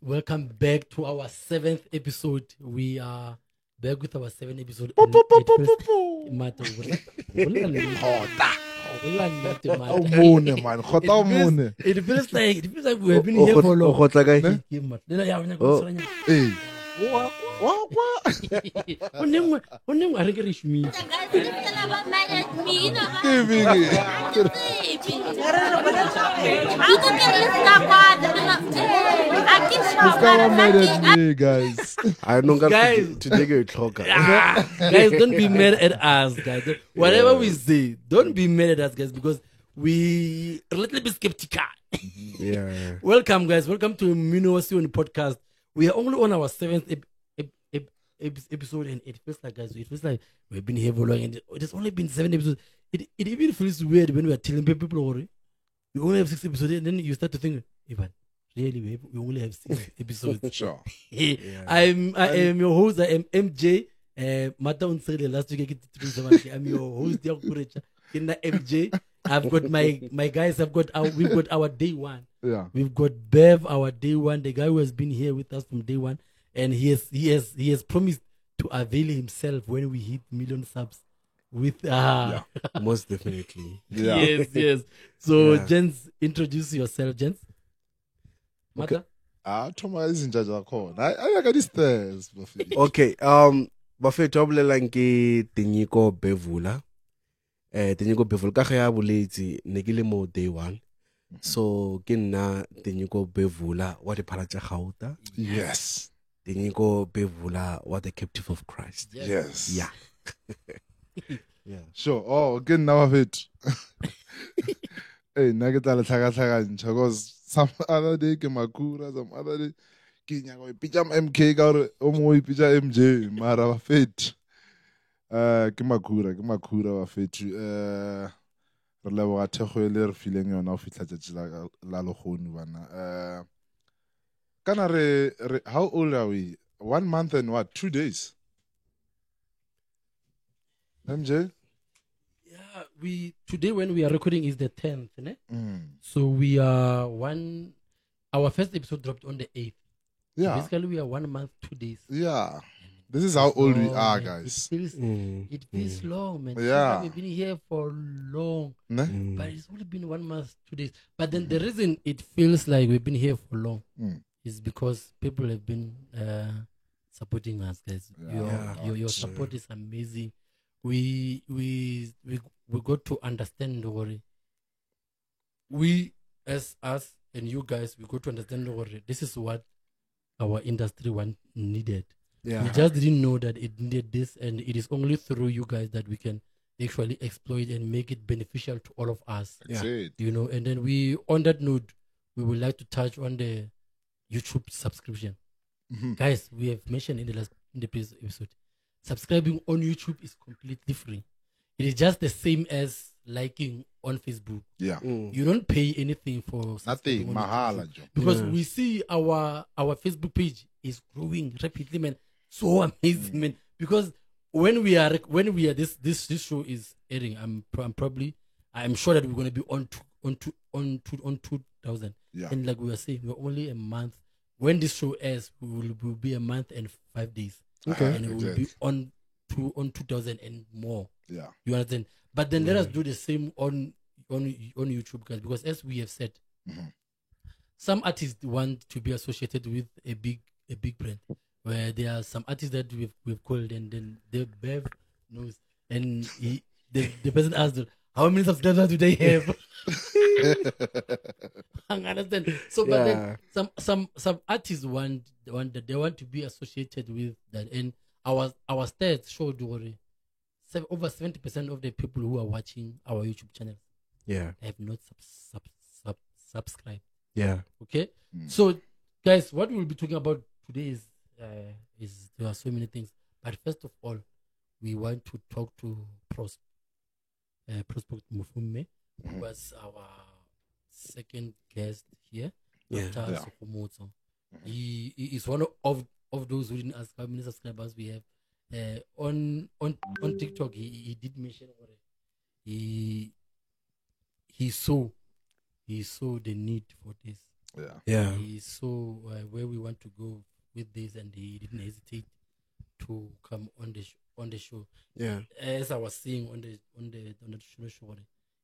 Welcome back to our 7th episode. We are back with our 7th episode. Mone man, khota mone. It feels like we have been here for long. Hey. Guys. I don't Guys. to take a talk. Guys, don't be mad at us, guys. Whatever we say, don't be mad at us, guys, because we are a little bit skeptical. Yeah. Welcome, guys. Welcome to Minowasioni podcast. We are only on our 7th episode, and it feels like, guys, we've been here for long, and it has only been 7 episodes. It even feels weird when we are telling people, we only have 6 episodes, and then you start to think, Ivan, really, we only have 6 episodes. Sure. I am your host. I am MJ. Mata unsele last week I get to do I'm your host, Diak Kurecha. In the MJ, I've got my guys. We've got our day one. Yeah. We've got Bev, our day one, the guy who has been here with us from day one, and he has promised to avail himself when we hit 1 million subs. With Most definitely. Yeah. yes. So, Yeah. gents, introduce yourself, gents. Mata. Thoma izinja zakhona. I got these stairs, bafethu. Okay. Bafethu ba bolela nke Tenyiko Bevula. Tenyiko Bevula ka ga ya boletsi ne ke le mo day one. So ke nna Tenyiko Bevula wa diphala tsa Gauta. Yes. Tenyiko Bevula wa the captive of Christ. Yes. Yeah. Yeah. Sure. Oh, again now bafethu. Hey, naketla tlhaga because some other day ke Makura, some other day ke nyaka ipitsa MK ka gore o mo ipitsa MJ mara bafethu. Ke Makura bafethu. Re leboga thego le re fileng yona o fitla tsetsi la legoni bana. Kana re how old are we? 1 month and what? 2 days. MJ? Yeah, today when we are recording is the 10th, né? Mm. So we are our first episode dropped on the 8th. So Yeah. basically we are 1 month, 2 days. Yeah. This is how old we Long, are, man. guys. It feels long, man. It feels Yeah. like we've been here for long, Ne? but it's only been 1 month, 2 days. But then the reason it feels like we've been here for long Mm. is because people have been supporting us, guys. Your support is amazing. We got to understand the worry. We as us and you guys, we got to understand the worry. This is what our industry needed. Yeah. We just didn't know that it needed this, and it is only through you guys that we can actually exploit and make it beneficial to all of us. That's it. You know, and then on that note, we would like to touch on the YouTube subscription. Mhm. Guys, we have mentioned in the previous episode, subscribing on YouTube is completely free. It is just the same as liking on Facebook. Yeah. You don't pay anything for subscribing Nothing. on Mahala, YouTube. Joe. Because Yeah. we see our Facebook page is growing rapidly, man. So amazing, man. Because when we are this show is airing, I'm sure that we're gonna be on 2000. Yeah. And like we were saying, we're only a month. When this show airs, we will be a month and 5 days. Okay. And we will be on 2000 and more. Yeah. You understand? But then let us do the same on YouTube, guys, because as we have said, Mhm. some artists want to be associated with a big brand. Where there are some artists that we've called, and then the Bev knows, and the person asked them, how many subscribers do they have? I understand. So, but then some artists want that they want to be associated with that, and our stats showed over 70% of the people who are watching our YouTube channel Yeah. have not subscribed. Yeah. Okay, so guys, what we'll be talking about today is there are so many things, but first of all, we want to talk to Prospect Mufume, who was our second guest here. Yeah. After Yeah. Sokomoto. He is one of those who didn't ask how many subscribers we have. On TikTok, he did mention he saw the need for this. Yeah. He saw where we want to go with this, and he didn't hesitate to come on the show. Yeah. As I was saying on the show,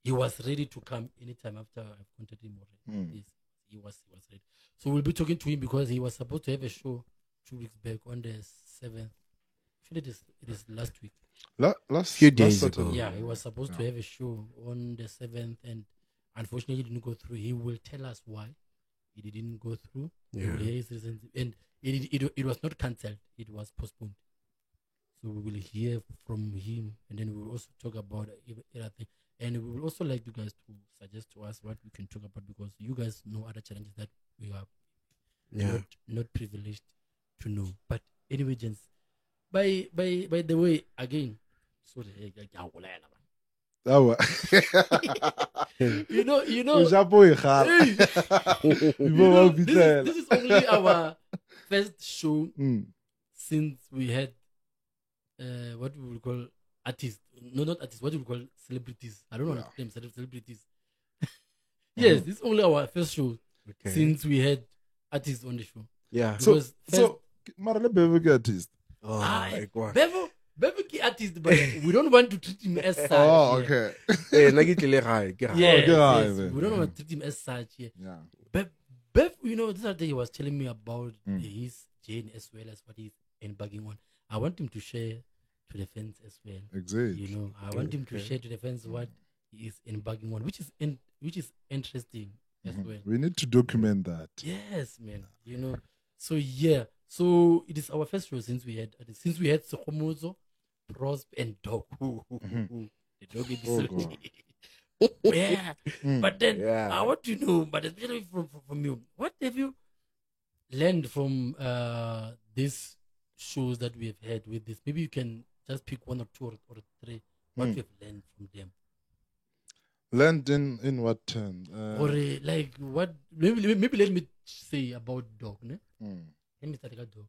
he was ready to come anytime after I've contacted him already. Yes, he was ready. So we'll be talking to him because he was supposed to have a show 2 weeks back on the 7th. Actually, it is last week. Last few days Saturday. ago. Yeah, he was supposed to have a show on the 7th, and unfortunately, he didn't go through. He will tell us why it didn't go through. Yeah. We will hear his reasons. And it was not cancelled, it was postponed. So we will hear from him, and then we will also talk about other things. And we would also like you guys to suggest to us what we can talk about, because you guys know other challenges that we are not privileged to know. But anyway, gents, by the way, again, sorry, you know, Hey. this is only our first show since we had what we will call artists. No, not artists. What we will call celebrities. I don't want to claim celebrities. Yes, this is only our first show since we had artists on the show. Yeah. So Marale Bevo artist. Oh my God. Bevo ki artist, but we don't want to treat him as such. Oh, okay. Eh, nagitile gae, ke gae. Yes, okay, yes. We don't want to treat him as such. Yeah. Bev, you know, this other day he was telling me about his journey as well as what he's embarking on. I want him to share to the fans as well. Exactly. You know, I want him to share to the fans what he is embarking on, which is interesting as well. We need to document that. Yes, man. You know, so yeah, so it is our first show since we had Sekhomozo, Prosp, and Dog. The Dog episode. Yeah, but then I want to know, but especially from you, what have you learned from these shows that we have had with this? Maybe you can just pick one or two or three. What you have learned from them? Learned in what term? Or like what? Maybe let me say about Dog. Ne? Let me start with Dog.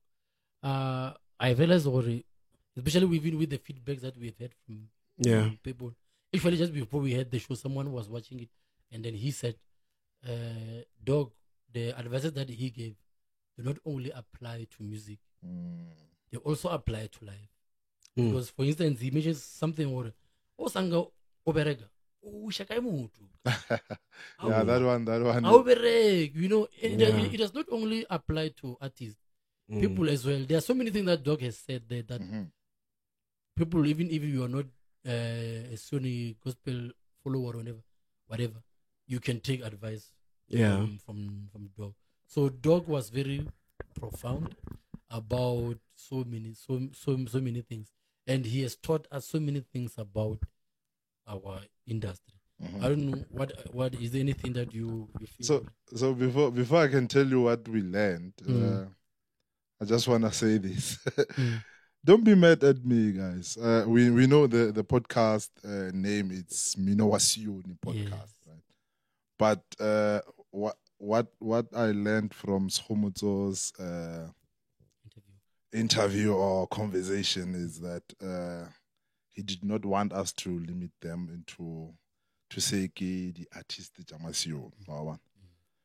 I realized already, especially with the feedbacks that we have had from people. Actually, just before we had the show, someone was watching it, and then he said, Dog, the advices that he gave do not only apply to music, they also apply to life. Because, for instance, he mentions something or Sanga Oberega. Yeah, that one. You know, it does not only apply to artists, people as well. There are so many things that Dog has said there that people, even if you are not a Sunni gospel follower or whatever, you can take advice from Dog. So Dog was very profound about so many things, and he has taught us so many things about our industry. I don't know what is there anything that you feel? So before I can tell you what we learned, I just want to say this. Don't be mad at me, guys. We know the podcast name. It's Mino Wasioni podcast, right? But what I learned from Sekhomozo's interview or conversation is that he did not want us to limit them into to say the artist Jamasioni,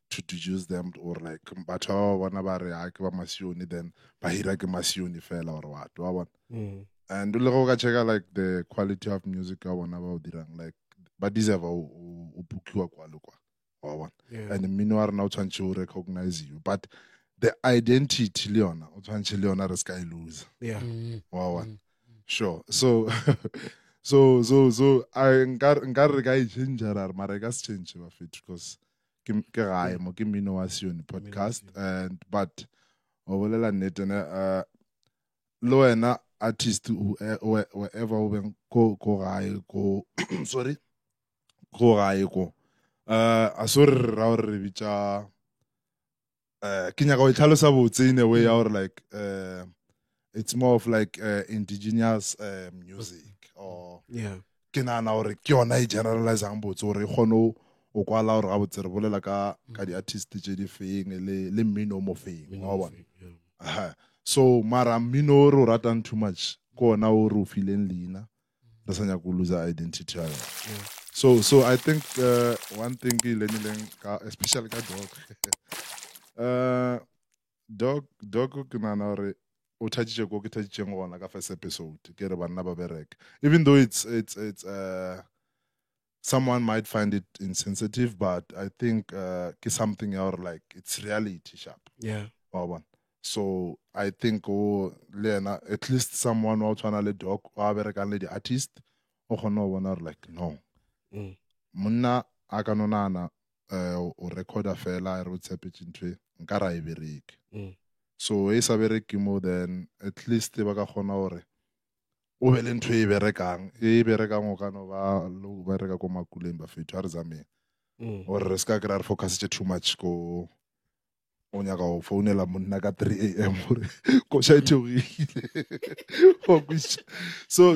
to use them or like batho ba bona ba re ha ke ba Masioni then ba hira ke Masioni fela or what and le go ka checka like the quality of music ka bona ba o dirang like ba deserve o bukiwa kwa le kwa and mmino wa rena o tshwantse o recognize you, but the identity le yona o tshwantse le yona re ska e lose sure. So I nka re ka e change ra mara ka se change ba fit because ke gae mo ke Mino Wasioni podcast and but o bolela nnete ne le wena artist wherever o beng ko gae ko sorry go gae ko a sorry ra re bitsa ke nyaka o tlhalosa botse in a way or like it's more of like indigenous music or ke nana gore ke yona e generalizang botse gore e kgone o kwala gore ga botse re bolela ka di-artist tse di feng le mmino mo feng wa bona. So mara mmino re o ratang too much ke ona o re o fileng leina re sa nyaka o lose identity ya yona. So I think one thing ke learning especially ka dog ke nana hore o thaditše ko ke thaditšeng gona ka first episode ke re banna ba bereka, even though it's someone might find it insensitive, but I think it's something like it's reality sharp. Yeah. So I think Lena, at least someone who trying to dog or the artist or no one like no. Munna akanonana o recorder fela I wrote separate into nkara ibereke. So e sa bereke mo then at least ba ka khona hore o be le ntho e berekang o ka no ba lo bereka ko makuleng ba fethu a re zameng or re ska kra re focus too much ko o nyaka o founela monna ka 3 am gore ko sha theogile so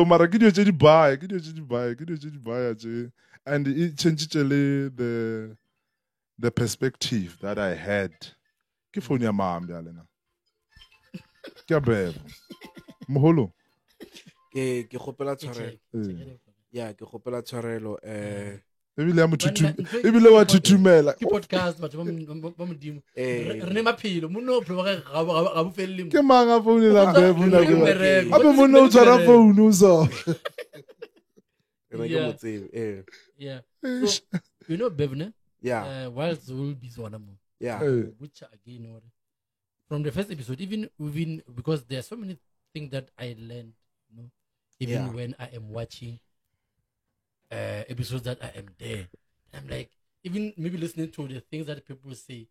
mara ke dio tse di baya tse and it changed the perspective that I had ke phone ya mambe ya lena ke a beba moholo ke gopela tshwarelo ya ke gopela tshwarelo ebile wa thutumela ke podcast batho ba modimo re ne maphelo monno phelo ga bo felleng ke manga phone la bebuna ke abe monno o tshwara phone o so yeah so you know Bevne whilst we'll be zona mo which again or from the first episode even because there are so many things that I learned, you know, even when I am watching episodes that I am there, I'm like, even maybe listening to the things that people say,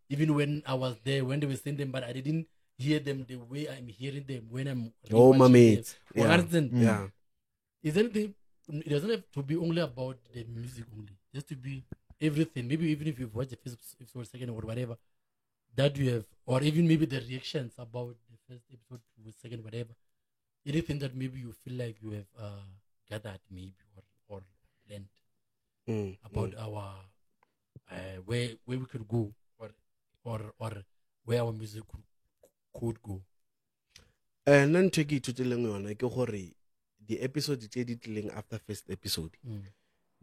even when I was there, when they were saying them, but I didn't hear them the way I'm hearing them when I'm my mates is anything, it doesn't have to be only about the music only, just to be everything, maybe even if you've watched the first episode, second or whatever that you have, or even maybe the reactions about the first episode to second, whatever, anything that maybe you feel like you have gathered maybe or learned about our where we could go or where our music could go. Nna ntho ke ithutile yona ke gore the episode tse di tlileng after first episode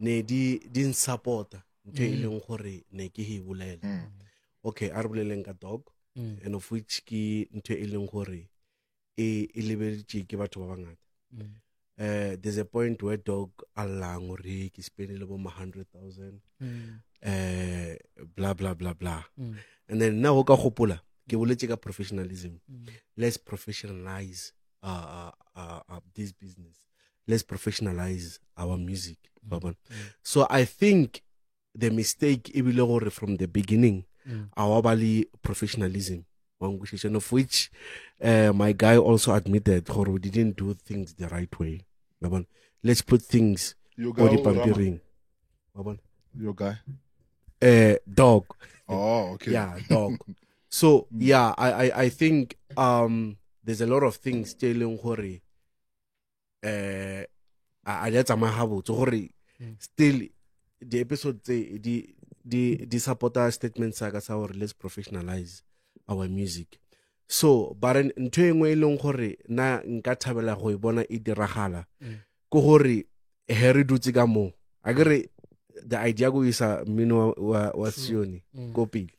ne di supporta ntho e leng gore ne ke he bolela. Okay, a re boleleng ka dog and of which ke ntho e leng gore e lebeditse ke batho ba bangata. There's a point where dog allang gore ke spendile bo 100,000 blah blah blah blah and then now ka gopola ke boletse ka professionalism. Let's professionalize this business, let's professionalize our music. So I think the mistake e bile gore from the beginning our bali professionalism, of which my guy also admitted we didn't do things the right way. Let's put things body pampering. Your guy? Dog. Oh, okay. Yeah, dog. So yeah, I think there's a lot of things telling hore still the episode the supporter statement saga sa hore let's professionalize our music. So but ntho engwe e leng gore na nka thabela go e bona e diragala go gore he re dutse ka mo akere the idea go isa mmino wa Sioni go pele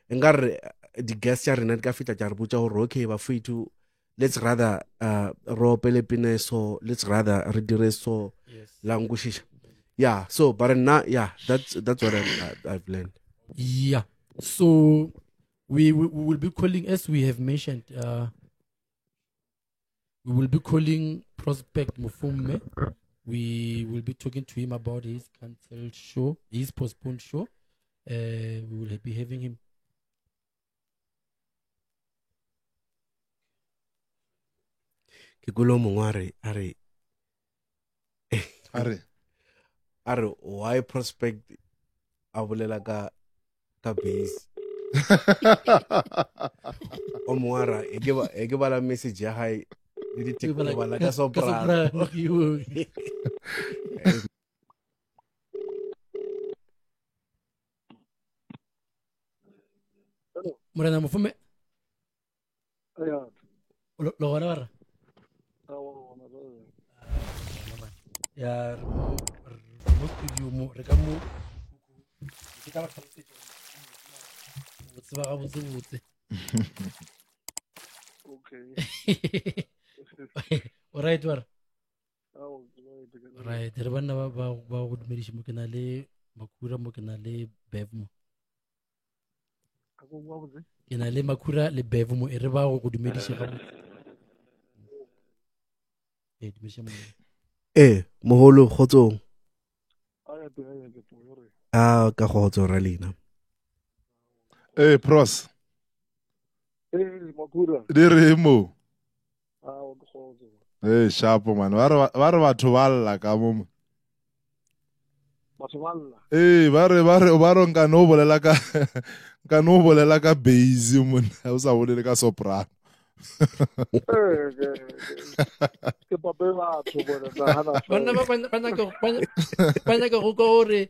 engare the guest ya rena ka fita tja re botsa gore okay ba fitu let's rather ro pele pine so let's rather re dire so language. Yeah, so but now that's what I've learned. Yeah, so we will be calling, as we have mentioned, we will be calling Prospect Mufume. We will be talking to him about his cancelled show, his postponed show. We will be having him. Kikulo mungware are why Prospect abulela ka base o moara e ke bala message ya hae le di TikTok bala ka soprano Morena Mufume lo gora ya studio mo re ka mo ke ka ba tlhalosetsa go tseba ga botse Okay. alright wara Oh, right re banna ba go dumediša mo ke na le Makhura mo ke na le Bev mo ke na le Makhura le Bev mo e re ba go dumediša ga dumediša mo moholo kgotsong ka kgotso ra lena Pros Makhura. di re mo Wa kgotso. sharp man ba re batho ba lla ka mo Batho ba lla. ba re nka no bolela ka bass monna o sa bolele ka soprano Ke pape batho bona na hana. bana ka go gore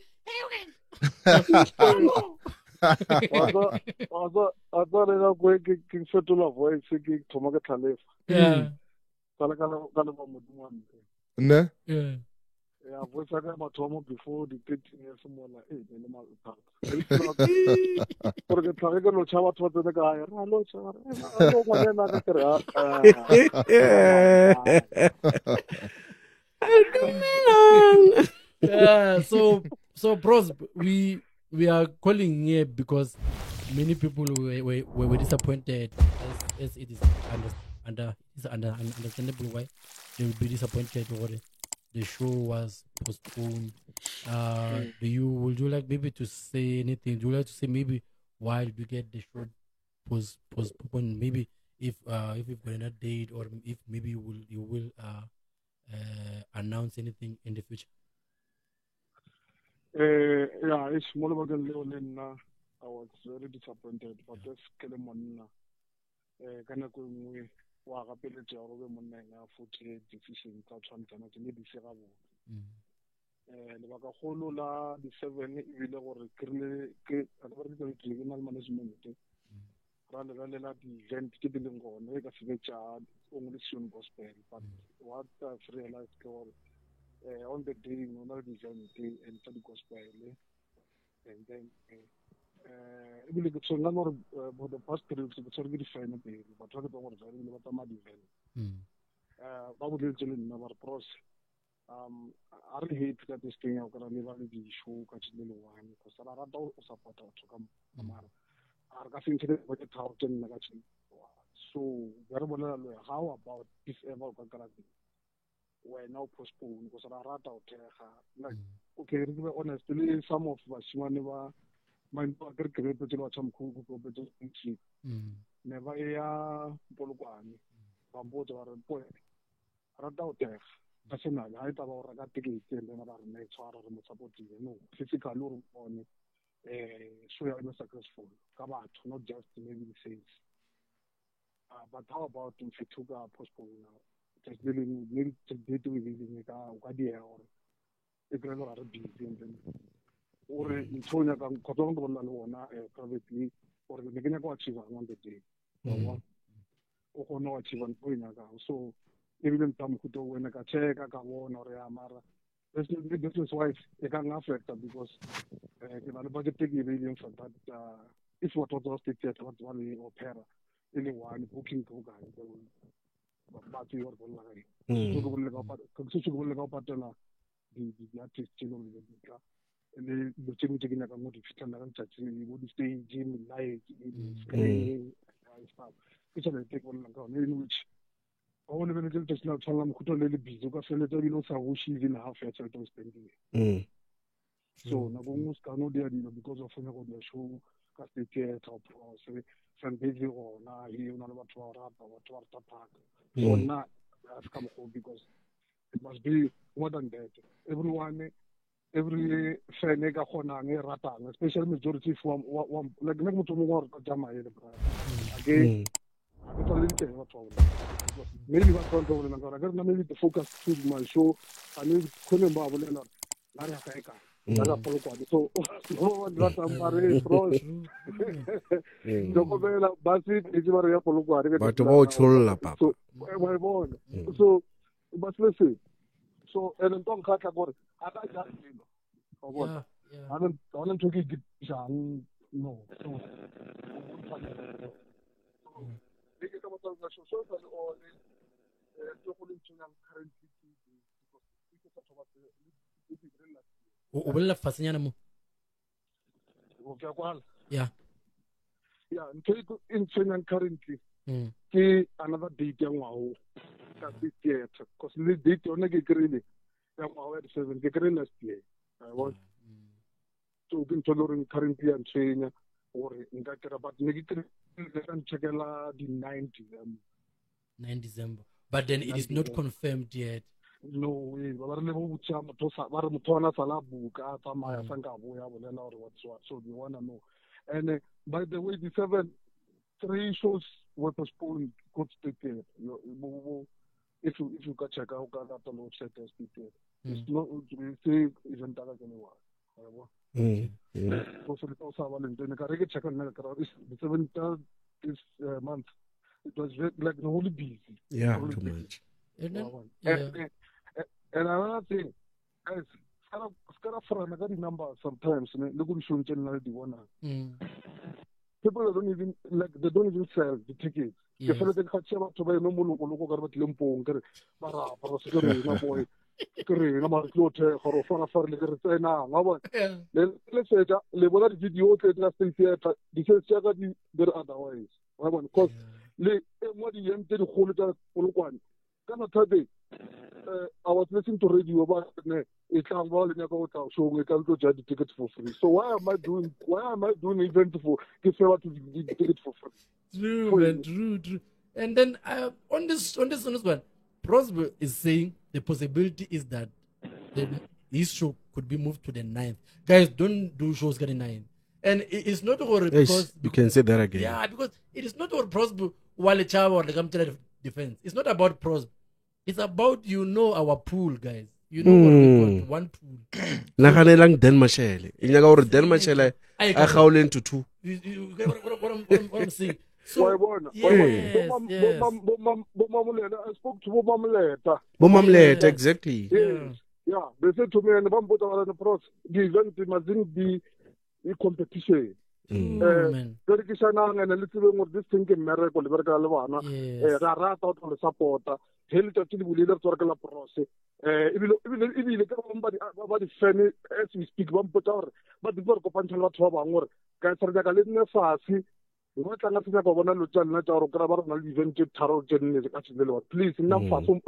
a tsare ka kwe ke fetola voice ke thoma ke tlhalefa tsala ka le ba modimo wa ntle ne ya voice ka mathomo before the 13 years mola le mathata porque tlhage ke lo tšha batho ba tsene ka gae ra lo tšha lo ngwanena ka kere so bros we are calling here because many people were disappointed as it is understandable why they will be disappointed or the show was postponed. Would you like maybe to say anything? Would you like to say maybe why we get the show postponed? Maybe if we've got another date or if maybe you will announce anything in the future. Yeah, it's more about the Leonina. I was very disappointed, but that's Kelemonna. Kana ko ngwe wa gapeletša gore be monna ena fote decision tsa tshwantsana ke ne di se ga bona lebaka kgolo la di-7 ebile gore ke regional management ra lebelela di-event ke di leng gone e ka sebetša only Sion Gospel, but what I've realized ke gore on the day o na le di-event and tsa di-gospel and then ebile ke tshwenga gore for the past 3 weeks ke tshwere ke di-fine pele batho ba ke tsang gore jaebile ba tsamaya di-event ba boletse le nna ba re pros a re hate ka this thing ya o kry-a le ba le di-show ka tšhe le one because ra rata o support-a batho ka mara a re ka se ntshe budget ga tse nna ka tšhe so ba re bolela le how about if ever o ka kry-a wena o postpone because ra rata o thega like okay re be honest le some of bashimane ba mind ba ke re petse ba tsamkhulu go petse ntsi never ya polokwane ba botsa ba re po rata o thega personally ha eta ba o reka ticket le na ba re ne tshwara re mo supportile no physically o re bone so ya be successful ka batho not just maybe the sales but how about if you took a postpone now just really maybe date we really ka di or e kre lo re busy and then or nthonya ka khotong go bona le bona privately or le ke nyaka go achieve on the day o go no achieve on point ya ka so ebile ntamo go to wena ka check ka bona re ya mara business wise e ka affect because ke na le budget ke ile for that if what was the theater what one opera ile one booking go ga ba tsi or bona ga go bolle ka patela di artist tseno le ditla le botšeng tse ke nyaka mo di fitlhela ka ntšhatsi mo di-stage light screen stuff ke tsone tse ke bolelang ka one in which ga o lebeletse letšatši la tshwanela mokhuta le le busy o ka feletsa ebile o sa buše even half ya tšhelete o spendile so nako nngwe o se kane o dia dilo because of nyako dia show ka state theatre o prose sanbase gona e o na le batho ba rata batho ba rata phaka so nna a se ka mokgwa because it must be more than that every fan e ka kgonang e ratang especially majority like nna ke motho mongwe wa re ka jamaele bra again ke tla le diteng batho ba because maybe ba tswa go bolela ka re maybe the focus to my show ane khone ba bolela la re ka eka la polokwane so no ba tla mare bro go bela basi e di ba re ya polokwane batho ba o tsholla papa so ba bona so ba se so and don't khatla gore a ka ja dilo wa bona Yeah. ha ona ntho ke jang no le ke ka batla go so sa le o le tlo go le ntshang currently ke sa thoba ke direla O bolela fasenyana mo. o ke kwala Yeah. ntho e ntshang currently ke another date ya ngwao ka theater because le date yona ke kry-ile ya ngwao ya di-7 ke kry last year I want so ke ntho le gore currently ya ntshwenya gore nka kry but ne ke kry-ile ka ncheckela di-9 December 9 December. But then it is not confirmed yet. no way ba re le bo botsa motho ba re motho ona sala buka a tsamaya sa nka bo ya bolela gore what's what so we wanna know and by the way the 3 shows were postponed could stated if you can check out that the website has stated it's not we say event that can work so the also one then ka re ke check on the 7th this month it was like the whole busy too much. And then, and another thing guys skara frana ka di-number sometimes le go di-show tse nna le di bona people don't even they don't even sell the tickets ke feletse ke kgatšhe batho ba eno moloko ka re ba tlileng pong kere ba rapa ra se ke rena boy ke rena mare ke lo thekga gore o fana fare le ke re tsenang wa bona le fetša le bona di-video tse tsa state theatre di-sales tšaka di re otherwise wa bona because le e ngwe di-em tse dikgolo tsa polokwane ka mathate I was listening to radio about it can well in go to show we can go get the tickets for free. So why am I doing event for give favor to the ticket for free? True, man, true. And then on this one, Prosper is saying the possibility is that his show could be moved to the 9th. Guys, don't do shows getting 9th. And it's not over because you can say that again. Yeah, because it is not about Prosper Wale Chava or the Gamtela defense. It's not about Prosper. It's about our pool, guys. You know what we got, one pool. Naganelang Den Mashele. Inyaga or Den Mashele I gaule into 2. You get what I'm saying? So, yes. I spoke to Bomamleta, exactly. Yeah, they said to me, and the pros, the event mustn't be a competition. And a little bit of this thing in Miracle, Rata on the supporter, Helita to the leader to the process. If you look at somebody funny as we speak, one put out, but the work of Panchal Trouble, Casarga Fasi. What can I say about one lieutenant or grabber and invented tarot journalist? Please, enough for some.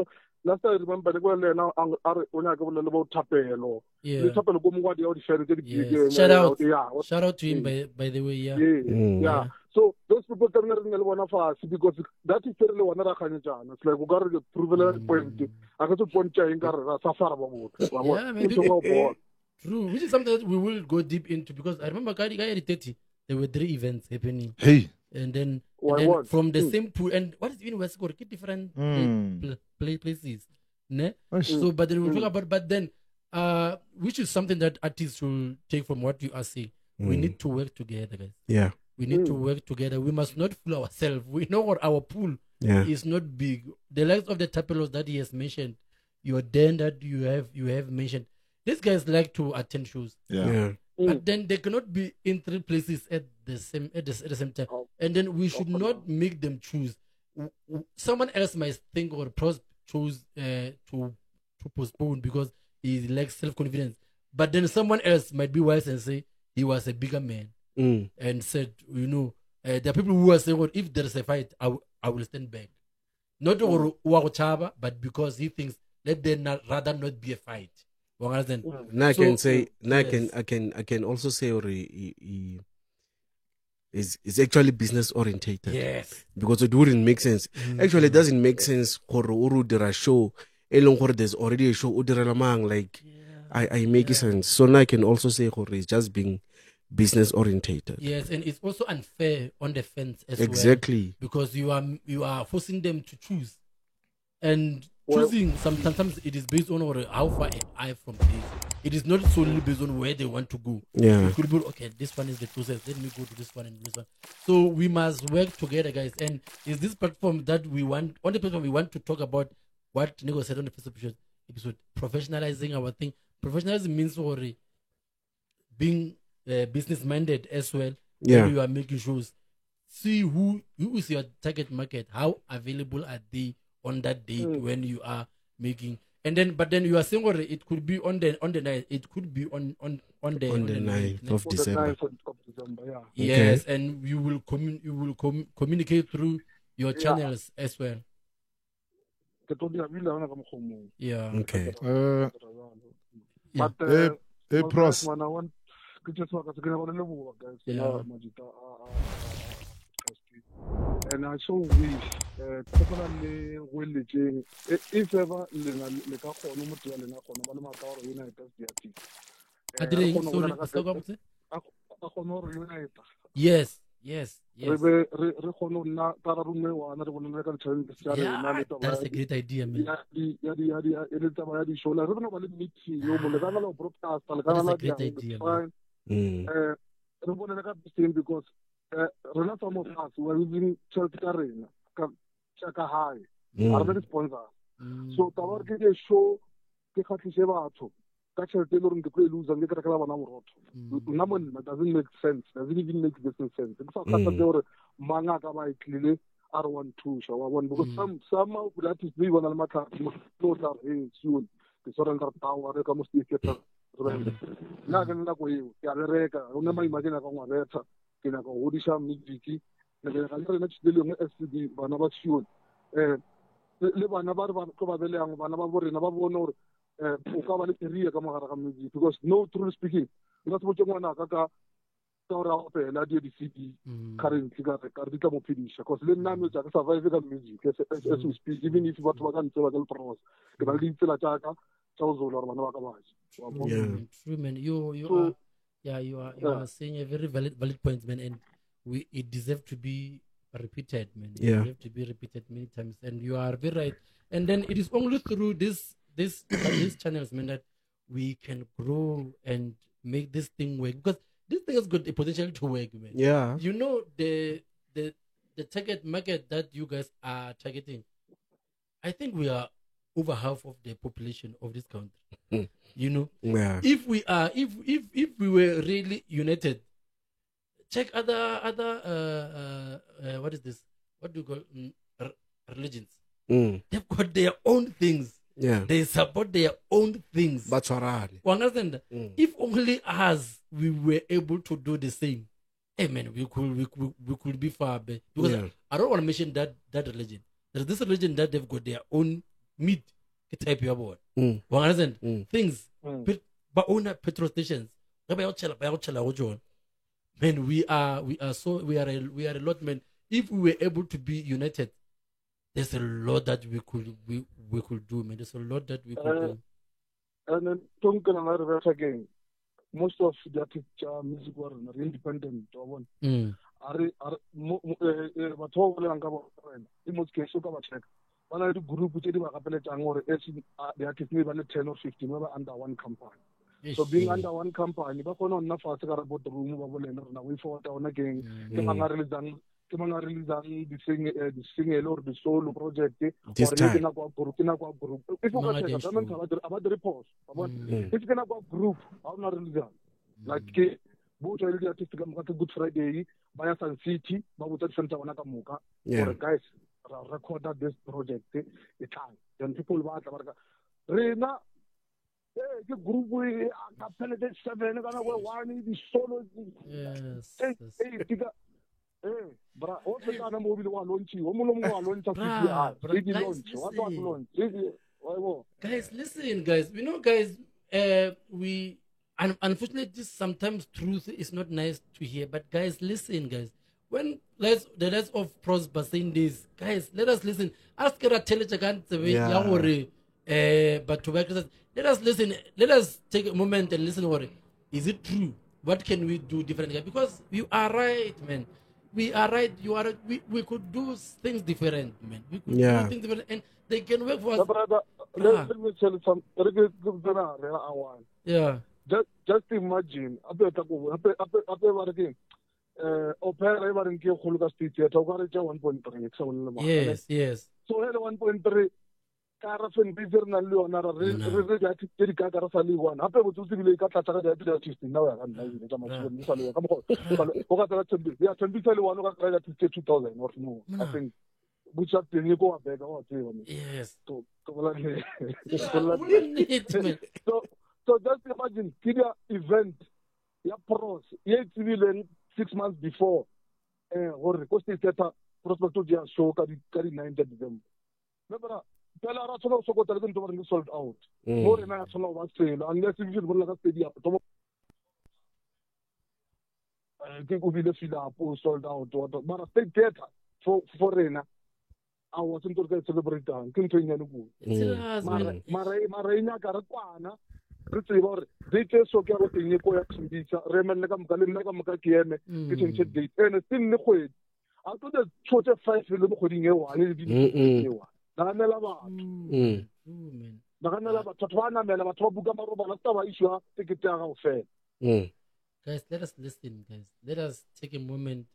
Last I remember the girl now when I go about Tapelo. Yeah. Shout out to him by the way, yeah. So those people come in one of us because that is fairly one of the it's like we got the proven point. I got to point Safar about. True, which is something that we will go deep into because I remember Guy 30. There were 3 events happening. Hey. And then from the same pool, and what is even West Coast, different places. Ne? So, but then we'll talk about, but then, which is something that artists will take from what you are saying. We need to work together, guys. Yeah. We need to work together. We must not fool ourselves. We know what our pool is not big. The likes of the Tapelos that he has mentioned, your den that you have mentioned. These guys like to attend shows. Yeah. But then they cannot be in 3 places at the same time. And then we should not make them choose. Someone else might think or choose to postpone because he lacks self-confidence. But then someone else might be wise and say he was a bigger man and said, there are people who are saying, well, if there is a fight, I will stand back. Not Chaba, but because he thinks let there rather not be a fight. I can say, I can also say, it's actually business orientated. Yes, because it wouldn't make sense. Actually, it doesn't make sense. For a show, there's already a show. Like, I make sense. So now I can also say, it's just being business orientated. Yes, and it's also unfair on the fans as exactly. well. Because you are forcing them to choose, and choosing sometimes it is based on how far am I from this. It is not solely based on where they want to go. Yeah. It could be okay. This one is the closest. Let me go to this one and this one. So we must work together, guys. And is this platform that we want on the platform we want to talk about what Nico said on the first episode, professionalizing our thing. Professionalism means being business minded as well. Yeah. When you are making shows, see who is your target market, how available are they on that date when you are making, and then but then you are saying it could be on the night, it could be on the 9th of December. Yeah. Yes, and you will communicate through your channels as well. Yeah. Okay. But hey pros, man, I want to just walk again. I want to know guys. Yeah. And I so wish particularly when the change if ever le ka khona mo tla lena khona ba le matoro United DRT. Yes. Re khona nna ka ga rume wana re bona ka challenge ya rena That's a great idea, man. ya ele taba ya di show la re bona ba le meeting yo mo le kana lo broadcast le That kana is la a great idea, man. re bona ka thing because rena some of us were using church ka rena ka high are very sponsor so tawar ke the show ke khatlise batho ka tšhelete e le gore ke tlo e loser ke kry-a bana borotho nna monna doesn't make sense, doesn't even make business sense ke sa kgatha ke gore manga ka ba itlile a re want to show wa bona because some of that is we bona le matlhatsi mo tla re soon ke sore nka tawa re ka mo stick ke nna ke nna go eo ke a bereka o ne ma imagine ka ngwa betha ke na go hodisha music le ke ga re na tshile le SCD bana ba tshio le bana ba re ba go ba beleang bana ba borena ba bona gore o ka ba le career ka mogara ga music because no truly speaking nka se botse ngwana ka gore a opela di CD currently ka re ditla mo phedisha because le nna me ja ka survive ka music as we speak even if batho ba ka ntse ba ka le pros ke ba le ditsela tsa ka tsa go zola gore bana ba ka ba True, man. You are saying a very valid point, man, and it deserves to be repeated, man. It deserves to be repeated many times, and you are very right. And then it is only through these channels, man, that we can grow and make this thing work, because this thing has got the potential to work, man. Yeah. You know the target market that you guys are targeting. I think we are over half of the population of this country. You know, if we were really united, check other what is this? What do you call religions? They've got their own things. Yeah, they support their own things. But understand? If only us we were able to do the same, hey man, we could be far better. Because I don't want to mention that religion. There's this religion that they've got their own meat type about. Understand? Things. But own petrol stations. Man, we are a lot, man. If we were able to be united, there's a lot that we could do, man. There's a lot that we could do. And then don't get another verse again. Most of the music were independent. In most cases, when I do group, they are 10 or 15 under one company. So being under one company, but on enough about the room, we fought on again. The single or the solo project, this time. If you about the report, if you can about group, I'm not really done. Like, both are artistic, Good Friday, Bayasan City, Babuta Santa Wanakamuka, or guys recorded this project, the time. Then people want Rena. The group we are penetrated 7 one the solo. Yes. But also kind of mobile one launch guys, listen, guys. You know, guys, we unfortunately sometimes truth is not nice to hear, but guys, listen, guys. When the rest of Prosper saying this, guys, let us listen. Ask her tell but to let us listen. Let us take a moment and listen. What is it true? What can we do differently? Because you are right, man. We are right. You are right. We could do things different, man. We could do things different, and they can work for us. Let me tell you something. Yeah. Just imagine. Yes. So 1.3. ka ra fen be re na le yona re ja tse di ka ka ra sa le one hape bo tse bile ka tlatsa ka di artist na wa ka nna ile tsa matshelo di sa le ka mo go ka tsala tsembi ya tsembi sa le one ka ra 2000 or no I think bucha teng go wa beka wa tseba yes to so just imagine kidia event ya pros ye tsibile 6 months before gore ko state theater prospecto dia show ka di 9 December remember pela ra tsolo so go tla ke ntse ba sold out gore na tsolo ba selo unless if you go la ka stadium to ke go bile fila po sold out but state theater for rena I wasn't going to celebrate that. Continue to go. Mara ina ka re kwana re tseba re date so ke go teng go ya tsindisa re menne ka moka ke eme ke tsentse date ene sin le kgwedi a to the chote 5 le mo kgoding e wa le di wa na nela batho na nela batho ba na mela batho ba buka maroba la taba issue ticket ya go fela guys let us listen guys let us take a moment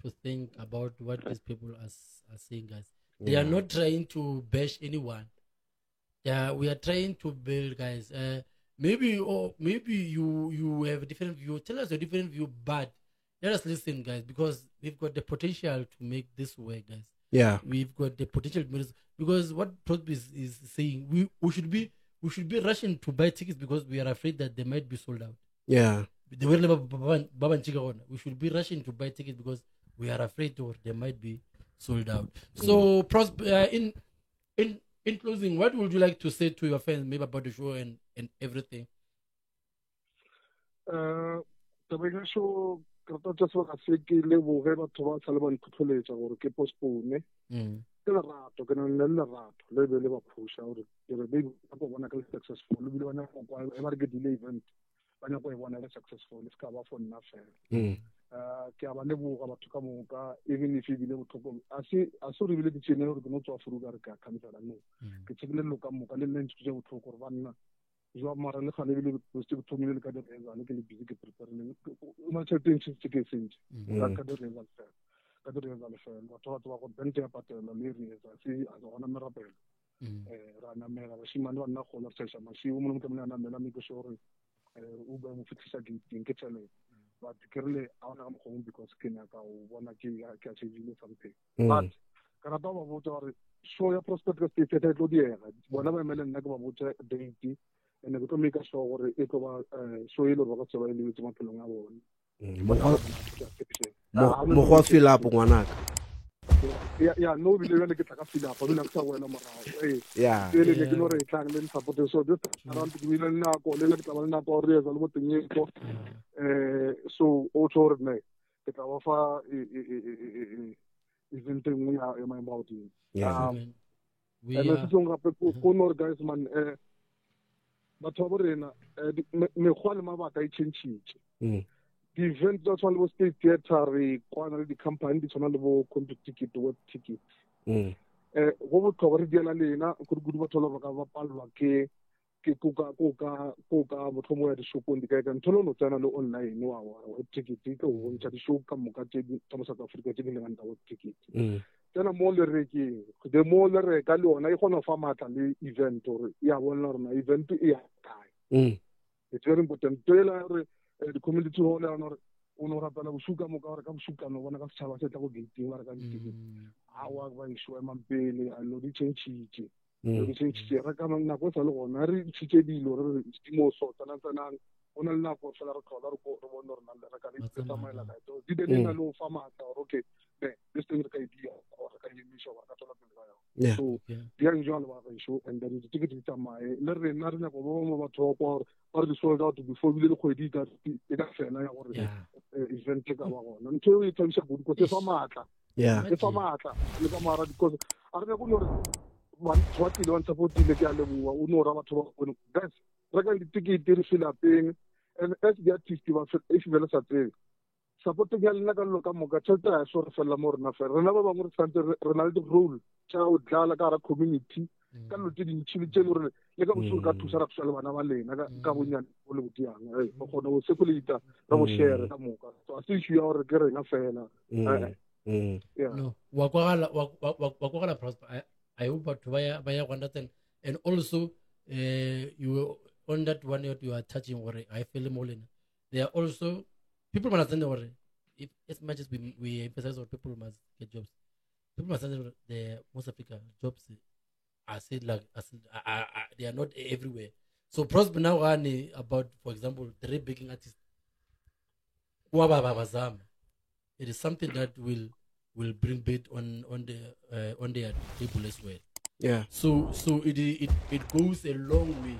to think about what these people are saying guys they are not trying to bash anyone. Yeah, we are trying to build, guys. Maybe you have a different view. Tell us a different view, but let us listen, guys, because we've got the potential to make this work, guys. Yeah, we've got the potential because what Prosby is saying, we should be rushing to buy tickets because we are afraid that they might be sold out. Yeah, we should be rushing to buy tickets because we are afraid or they might be sold out. So, in closing, what would you like to say to your fans, maybe about the show and everything? The big show, just what I think, level over to Salman Kutulet or postpone. Rato, che non è rato, lei voleva push out, era big one successful, lui voleva ever get delay event, ma poi one successful, if cover for nothing. Che aveva levuto battu comunque even if you believe to aso ribile di cene or no to furuga ka kamisa no che cene lo kamuka le nne tse go tlhoko vanna jo mara le khale bile post to mile ka de ezane ke le busy ke prepare le ma certain things ke sentse ka de result ka de result fa batho ba go bente ya patela le re sa si a gona merapelo rana mera ba shimane wa nna go la tsesa mashi o mo mo tsamena na mela mi go shore o ba mo fitisa ke tsale but kerle a ona mo go because ke na ka o bona ke achieve something but kana ba botsa gore show ya prospect ka state e tlo diega bona ba emele nna ke ba botsa date ene go to make sure gore e tlo ba show ile ba ka tseba ile mo phelong a bona mo go feel up ngwanaka ya no bile le ke tla ka feel up bona ka wena morao yeah le ke no re tlang le support so just around the middle na ko le ke tla na ko re za le mo tenyeko so otho re ne ke tla ba fa event nngwe ya my mouth we are so gape ko no guys man batho ba rena me go le mabaka I change the event that's one was state theater re kwana le di company di tsona le bo complete ticket web ticket go botlhokwa re diela lena go gudu batho ba ka ba palwa ke kuka motho ya dishopong di ka ka ntho no tsena le online wa web ticket ke go bontsha di-show ka moka tse di tsa South Africa tse di leng web ticket tsena mo le rekeng de mo le reka le ona e gona fa matla le event gore ya bona rona event e ya kae it's very important tela re the community hall ya no uno rapela bushuka mo ka re ka bushuka no bona ka setšhaba se tla go gate wa re ka ticket wa ba isho mampele a lo di change re ka nna go sa le gona re tshitse dilo re mo so tsana ona le nako fela re tlhola re go re bona rena le re ka re tsamaela ka to di de nna lo fa matla okay this thing re ka idea or re ka yimisho wa ka tola pele ya so di ang jalo ba isho and then the ticket tsamae le re nna re na go mo batho go ba re sold out before bile le kgwedi ka e ka fela ya gore event ka ba gona ntho e tshabisa go go se fa matla e fa matla le ka mara because a re go no re what you want support le ke a leboa o no ra batho ba guys re ka di ticket re fila peng and as the artist ba e fela sa tse support ke le ka lo ka moka tshwetsa ya so re fela mo rena fela rena ba bangwe re santse re na le di role tsa o dlala ka ra community ka lo tse dintšhi le tse gore le ka botho ka thusa ra tsala bana ba lena ka bonyane go le botiang go gona go sekulita ra go share ka moka so a se issue ya gore ke rena fela no wa kwagala prosper I hope that via understand. And also, you on that one you are touching or I feel more in. There are also people must understand or if as much as we emphasize on people must get jobs. People must understand the most Africa jobs are said like they are not everywhere. So Prosper now about, for example, 3 big artists. It is something that will bring bit on their table as well. Yeah. So it goes a long way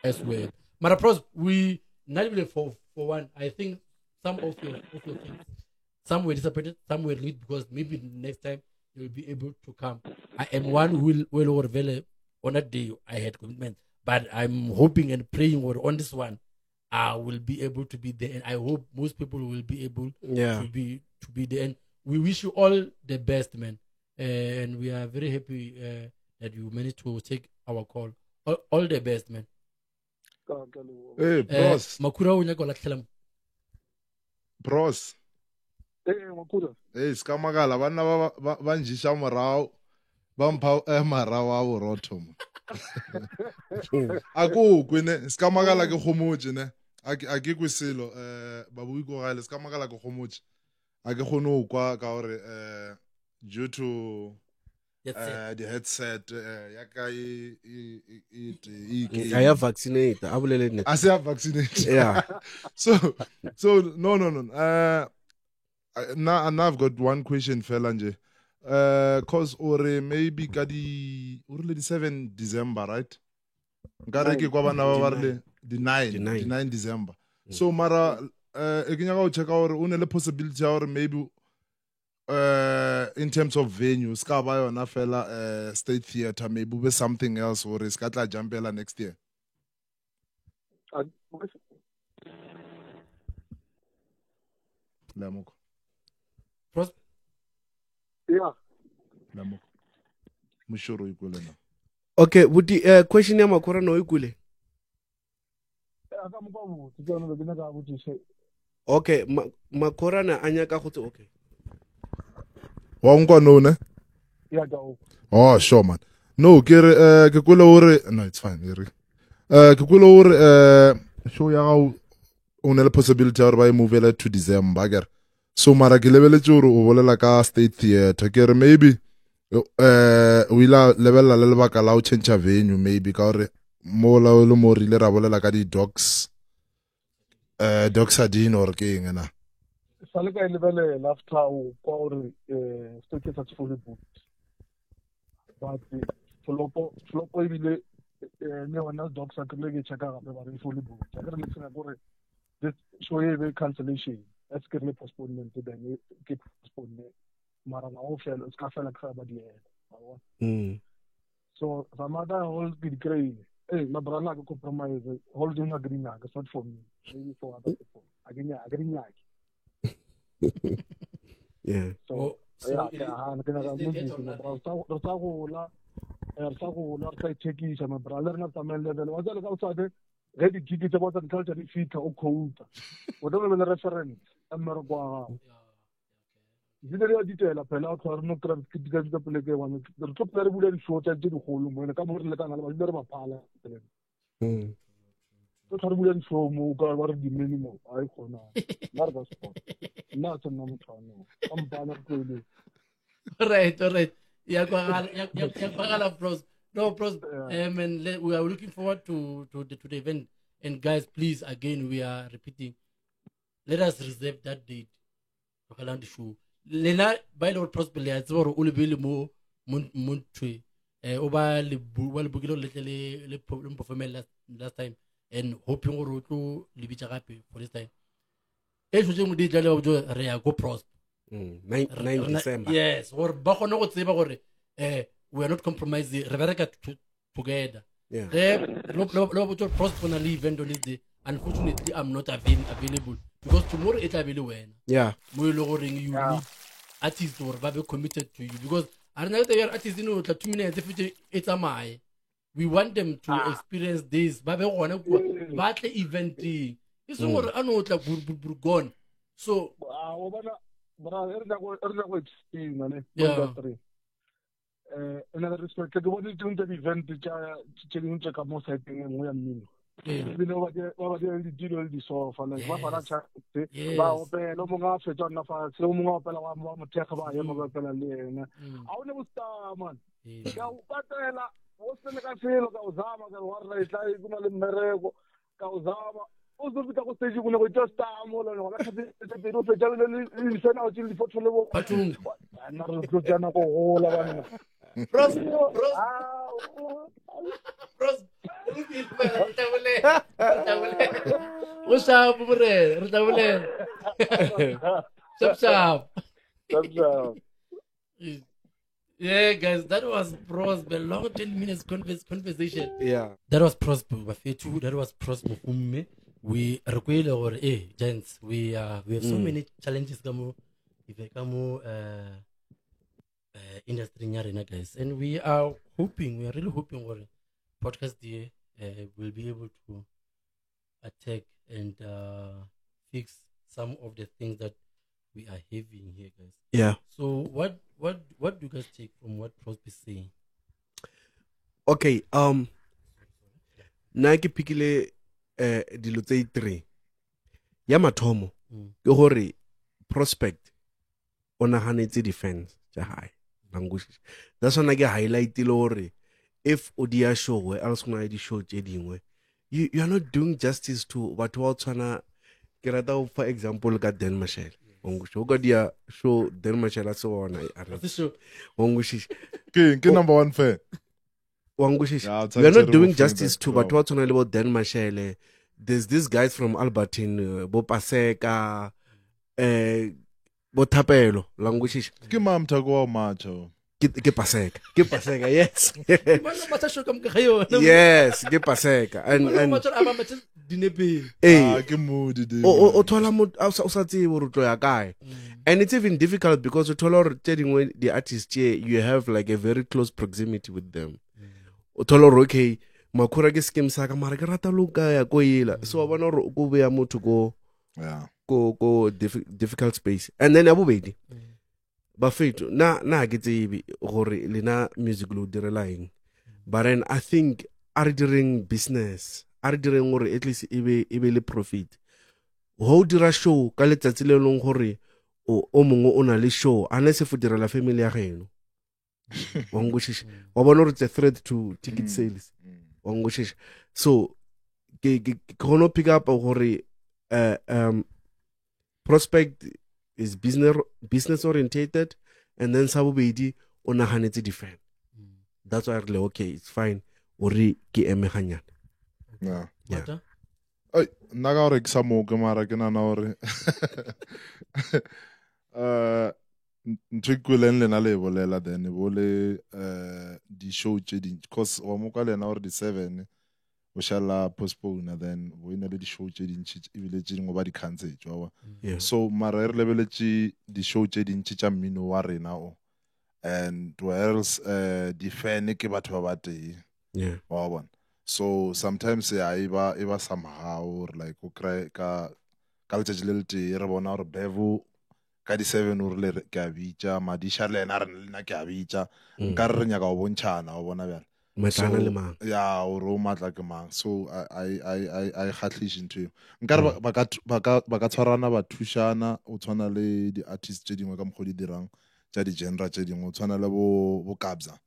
as well. But of course, we not even for one. I think some of your things, some were disappointed, some were lit because maybe next time you will be able to come. I am one who will avail on that day. I had commitment, but I'm hoping and praying on this one. I will be able to be there, and I hope most people will be able to be there. And we wish you all the best, man. And we are very happy that you managed to take our call. All the best, man. Hey, bros. Makura unyako la khelam. Bros. Makura. Hey, skamakala bana ba njisha morao. Ba mpha marao a borotho. Ako kwene skamakala ke khomotse ne. A ke kweselo babui go gale skamakala ke khomotse. A ke khono kwa ka hore due to the headset yaka I have vaccinated. I will let I say vaccinated. Yeah. So no. Now I've got one question, Felanje. Cause or maybe kadi the 7 December, right? Ngare ke kwa bana ba barle the 9 December. So mara ekinya go check out one le possibility or maybe in terms of venue ska ba yona fela state theater maybe be something else or is ka tla jumpela next year. Lamoko. Yeah. Lamoko. Mushoro ikule na. Okay, would the question ya Makura no ikule? Okay, Makura na anyaka go okay. Wa unko no ne? Yeah, go. Oh, sure man. No, ke kule ore no, it's fine. Ke kule ore show ya o una le possibility ya ba move le to December ager. So mara ke lebeletse ore o bolela ka state theater ke re maybe we la lebella le lebaka la o change venue maybe ka hore mo la le mo rile ra bolela ka di dogs adin or ke eng na Sale ka lebele after o kwa hore state theater fully booked. But flopo ibile ne wana dogs a kle ke check ga ba re fully booked. Ka re letsena gore this show ye cancellation. Let's get a postponement to then get postponement. Mara na ofel it's ka fela ka ba die. So Ramada hold the grain. Hey, my brother go compromise holding a green it's not for me. Maybe for other people. Agrinya. Yeah. So yeah, I'm gonna my brother not a man level. Was that outside? Ready to get about the culture feet or cold. Whatever the reference. Video detail appella for no crab kit the play one. The top terrible and short and to hold when a couple of the pala. The terrible and show more what the minimum. I call now. Larva spot. Not a number. I'm banner to All right. Yeah, pros. No, pros. And we are looking forward to the event. And guys, please, again, we are repeating. Let us reserve that date for the show. Lena, by the way, prosper. It's more only more monthly. Over the bugilo le problem perform last time, and hoping we to live it happy for this time. E shoje mo di jale ojo re ya go prosper. 9 December. Yes, or ba gone go tseba gore we are not compromising. Re bereka together. Yeah. Lo prosper na le event on this. Unfortunately, I'm not available because tomorrow it's available. Yeah. You need artists or be committed to you because another artists 2 minutes if it's a my. We want them to experience this. Babe one event. It's more gone. So in other respect ke bone teng tsa di-event tse dingwe tse ka mo siteng e nngwe ya mmino ebile ba ba dira le dilo le disofa like ba fana tšhate ba opela o mongwe a fetsa nna fatshe o mongwe a opela wa mothekga ba ema ba opela le ena a o ne bostar man ka o patela o sene ka selo ka o zama ka wa rela itla kuna le mmereko ka o zama o zo fita go stage kuna go tsa star mo le go ka tse pedi o fetsa le sena o tse le foto le bo Patung na re tlo tsana go gola bana Bros What's up, bre? Sharp. Yeah, guys, that was pros. A long 10 minutes conversation. Yeah. That was pros. That was pros. We require or gents. We have so many challenges. Industry nyarena, guys, and we are really hoping our podcast will be able to attack and fix some of the things that we are having here, guys. Yeah. So what do you guys take from what Pros is saying? Okay, na ke pikile dilo tse 3 ya mathomo ke hore prospect ona hanetse defense ja high language. That's when I get highlight hore if odia show where else kuna di show tse dingwe you are not doing justice to what wa tsana ke rata for example ka Dan Mashele ngusho go dia show Dan Mashele so ona ngusho ke number 1 fan we are not doing justice to what wa tsana le Dan Mashele. There's these guys from Albertine bo Paseka Botapelo, language. Ke mam tago macho. Ke paseka, yes. Yes, ke paseka. And ke moody de. O thola mo o sa tsebo rutlo ya kae. And it's even difficult because you thola telling when the artists you have like a very close proximity with them. O thola okay, makura ke skim saka mara ke rata luka ya ko ila. So wa bona go be ya motho go go difficult space. And then abubedi bafeto na ke tsebe gore lena music lo direlaing, but then I think are doing business, are doing gore at least e be le profit. Ho dira show ka letsatsi le leng gore o mongwe o na le show ana se fudirela family ya geno wa ngushisha wa bona gore it's a threat to ticket sales wa ngushisha. So ke gonna pick up gore prospect is business orientated, and then sabobedi o nahanetse defend. That's why really okay, it's fine. Ori ke emehanyana. Yeah. Yeah. Ai naga ore ke samo ke mara ke nana ore ntwikulen le na le bolela then bole di show tse di because wa mo ka lena ore di 7 o shalla postpone then we na le di show tse dintsi e bile tse dingwe ba di cancel jwa. So mara re lebeletse di show tse dintsi tsa mmino wa rena o, and whereas di fan ke batho ba bateng wa bona. So sometimes iba somehow or like o cry ka letsatsi le lete re bona gore Bevo ka di 7 o re ke a bitsa madisha le na re nna ke a bitsa nka re nyaka go bontshana o bona bjana matlana le mang ya o ro matla ke mang. So I khatlish into nka ba ka tshwarana ba thushana o tshwana le di artists tse dingwe ka mo di dirang tsa di genre tse dingwe o tshwana le bo Kabza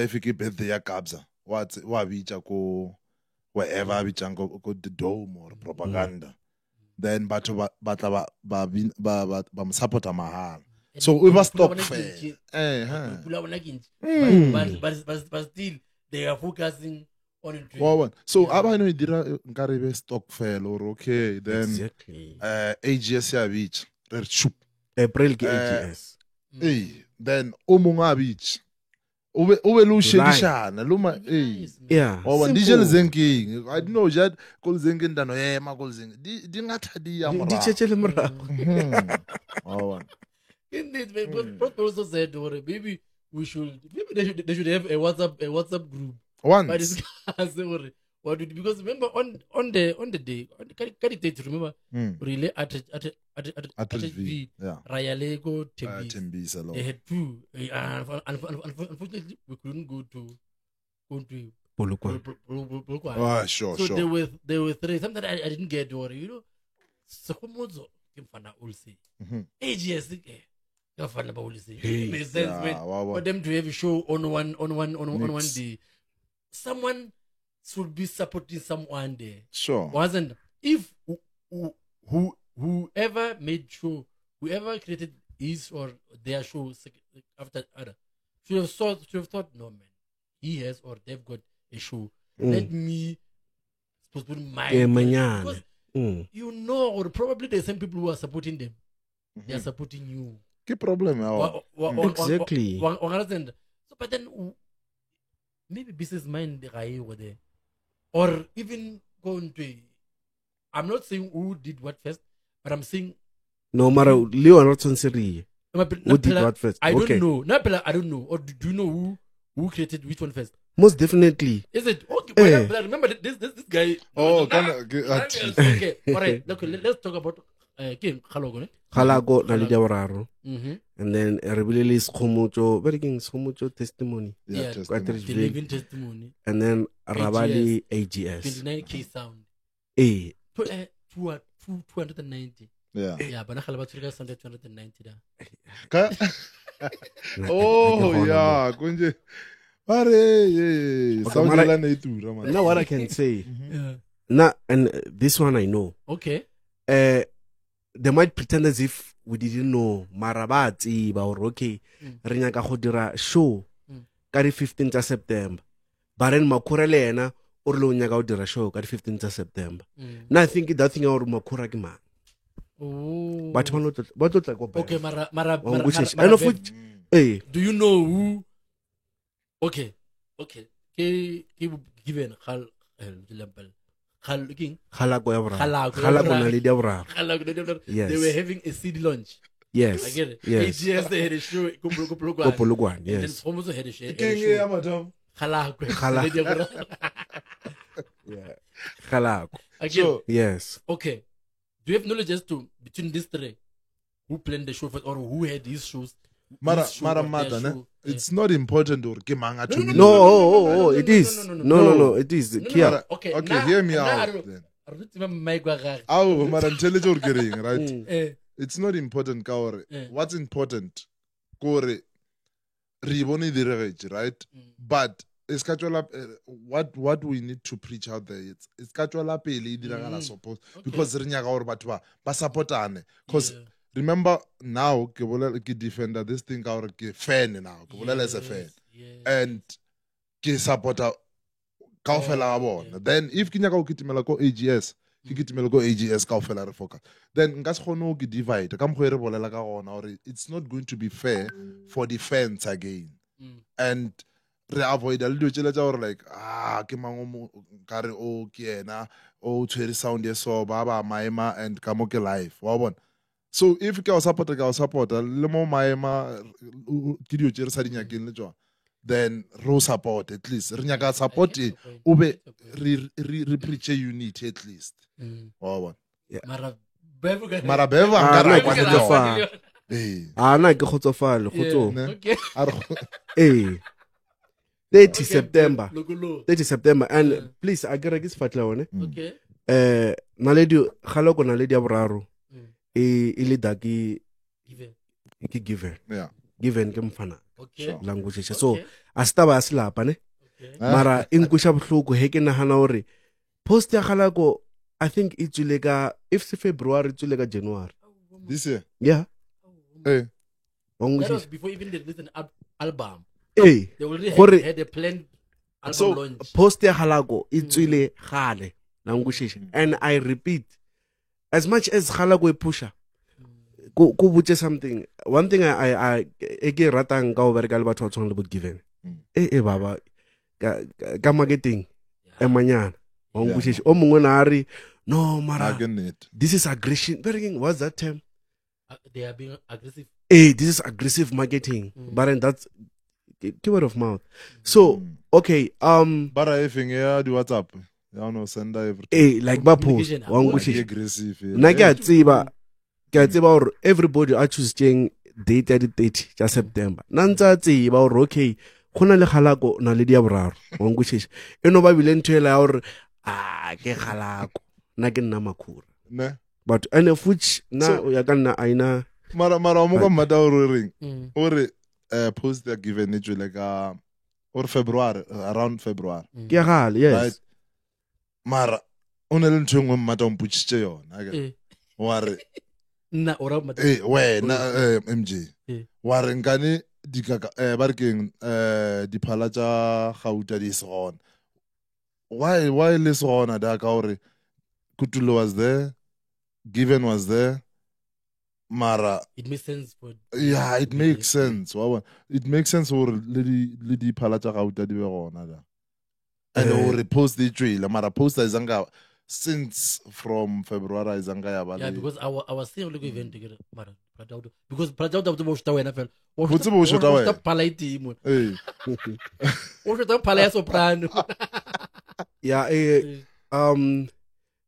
if ke birthday ya Kabza wa bitsa ko wherever bitsa ko the dome or propaganda, then batho ba tla ba mo supporta mahala. So we must stop fair. But still they are focusing on it. So aba no dira nkare be stock fair or okay then exactly. AGS ya beach shoot April ke AGS then o monga beach o be lo shedishana lo ma yeah o dijele zenking I don't know jad kol zenking ndano ma kol zeng di ngatha di ya mora di tshele mora indeed, but also said, maybe they should have a WhatsApp group. Once. But discuss what did, because remember on the day can it date remember really at V yeah. Rayale go Tembisa. Tembisa They had two. Unfortunately, we couldn't go to Polokwane. Oh, sure, so sure. there were three. Something that I didn't get or Sokomozo came from Ulsi. AGS makes sense for them to have a show on one day. Someone should be supporting someone there. Sure. Wasn't if whoever made show, whoever created his or their show after other should have thought, no man, he has or they've got a show. Let me postpone mine. Because you know, or probably there's some people who are supporting them. They are supporting you. What problem? Exactly. So, but then maybe business mind over there, or even going to. I'm not saying who did what first, but I'm saying no matter Leon Rodson Siri. Who did what first? I don't know. I don't know. Or do you know who created which one first? Most definitely. Is it okay? But remember this guy. Oh, okay. All right. Let's talk about Kim Khalago. Khalago Nalida Wararo. And then Rebelli Skomucho, very king Skomucho testimony. Yeah, the living testimony. And then Rabali AGS. 29K sound. 290. Yeah. Yeah, but Nakhalaba sound 290. Oh, yeah. Kunje. Now what I can say. Now, and this one I know. Okay. They might pretend as if we didn't know Marabati or okay. Rinyaka Hodira show. Kari 15th of September. Baren Makura Lena or Lunyaga Dira show kari 15th of September. Now I think that thing or Makura Gima. Oh. But what like okay, Mara. Do you know who? Okay. Given Hal King. Yes. They were having a CD launch. Yes. I get it. Yes. AGS they had a show. Kopologwan. Yes. And then almost had a show. Yeah. Again. Yes. Okay. Do you have knowledge as to between these three who planned the show first or who had these shows? It's not important or no, it is. No, it is. Okay, hear me out then. Right? It's not important, Kaore. What's important? Kore, right? But what we need to preach out there it's kachwala pele support because supportane because remember now ke defender this thing ke fan now ke as a fan and ke supporter kaofela ga bona then if ke nyaka go kitimela ko AGS ke kitimela ko AGS kaofela re focus then nka se kgone ke divide ka mgo re bolela ka gona or it's not going to be fair for the fans again and re avoid a little tšela tša gore like ke mango ka re o ke ena o tshwere sound so ba maema and ka mo ke live wa bona so if ke o supporta le mo maema ke dio tšere sa dinyakeng le tsona then ro support at least re nyaka support o be re preach unity at least wa bona mara beva ngara kwa tlofa na ke khotsofale khotso 30 September 30 September and please I get this fatla one naledi khaloko naledi ya boraro ile daki given given ke mfana language so astaba asilapa ne mara inkusha buhluku he ke nahana hore post ya khalako I think it's like if February it's like January this year yeah that was before even they released an album. They already had a planned album launch. Post ya halago itswile gale nangushisha and I repeat as much as halago e pusha go butche something one thing I eke ratang ka o bereka le batho tshwana le bo given baba ka marketing emanyana ngushisha o mongwe na ari no mara this is aggression berking what's that term they are being aggressive this is aggressive marketing but that's word of mouth so okay bara efeng ya di WhatsApp ya no send everything like ba post Communication, wa be nkutlwisha aggressive nna ke a tseba gore everybody a choosetseng date ya di-30 tša september nna ntse a tseba gore okay go na le kgalako na le dia boraro wa nkutlwisha e no ba bile ntho ela ya gore ke kgalako nna ke nna Makhura ne but and of which na ya ka nna aina mara o mo ka mmata gore reng Mm. ore post ya given e tswile ka or February around February ke ya gale yes right mara o ne le ntho engwe mmata o mputsitse yona Eh, wa re nna ora mata wena MJ Eh. wa re nkane ba re keng diphala tša gauta di se gona why le se gona da ka gore Kutulo was there given was there mara it makes sense for yeah it makes sense wa bona it makes sense gore le diphala tša gauta di be gona da and gore post di tswile mara post a izanga since from February a izanga ya ba yeah le because I was saying look event together mara Prataudo because Prataudo bo shota wena fela Go tseba o shota wena. phala itimo eh o shota phala ya soprano yeah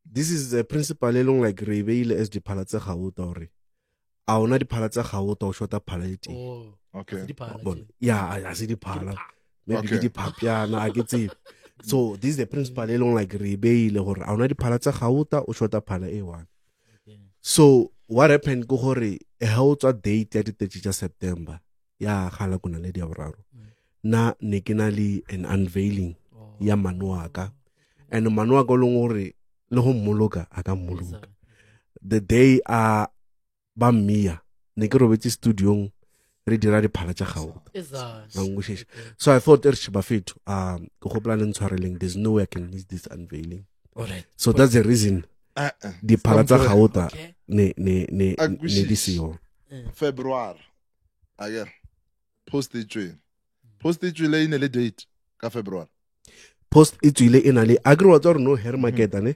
this is the principle e leng like re beile as diphala tse gauta gore a ona diphala tsa gauta o shota phala e teng oh okay di phala bona ya a se diphala maybe Okay. ke diphapiana a ke tsebe so this is the principle e leng like re beile gore a ona diphala tsa gauta o shota phala e one so what happened go gore ha o tswa date ya di-30 tša September ya gala kuna le dia boraro na ne ke na le an unveiling ya manuaka and manuaka o leng gore le go mmoloka a ka mmoloka the day a ba mmia ne ke robetse studiong re dira diphala tša gauta Ngangushisha. So I thought Bafetu, ke gopola le ntshwareleng, there's no way I can miss this unveiling. alright So that's the reason diphala tsa gauta okay ne Akwishisha. di siyo. February again post di tswile ine le date ka February Post e tswile e na le agree wa tsore no hair market ne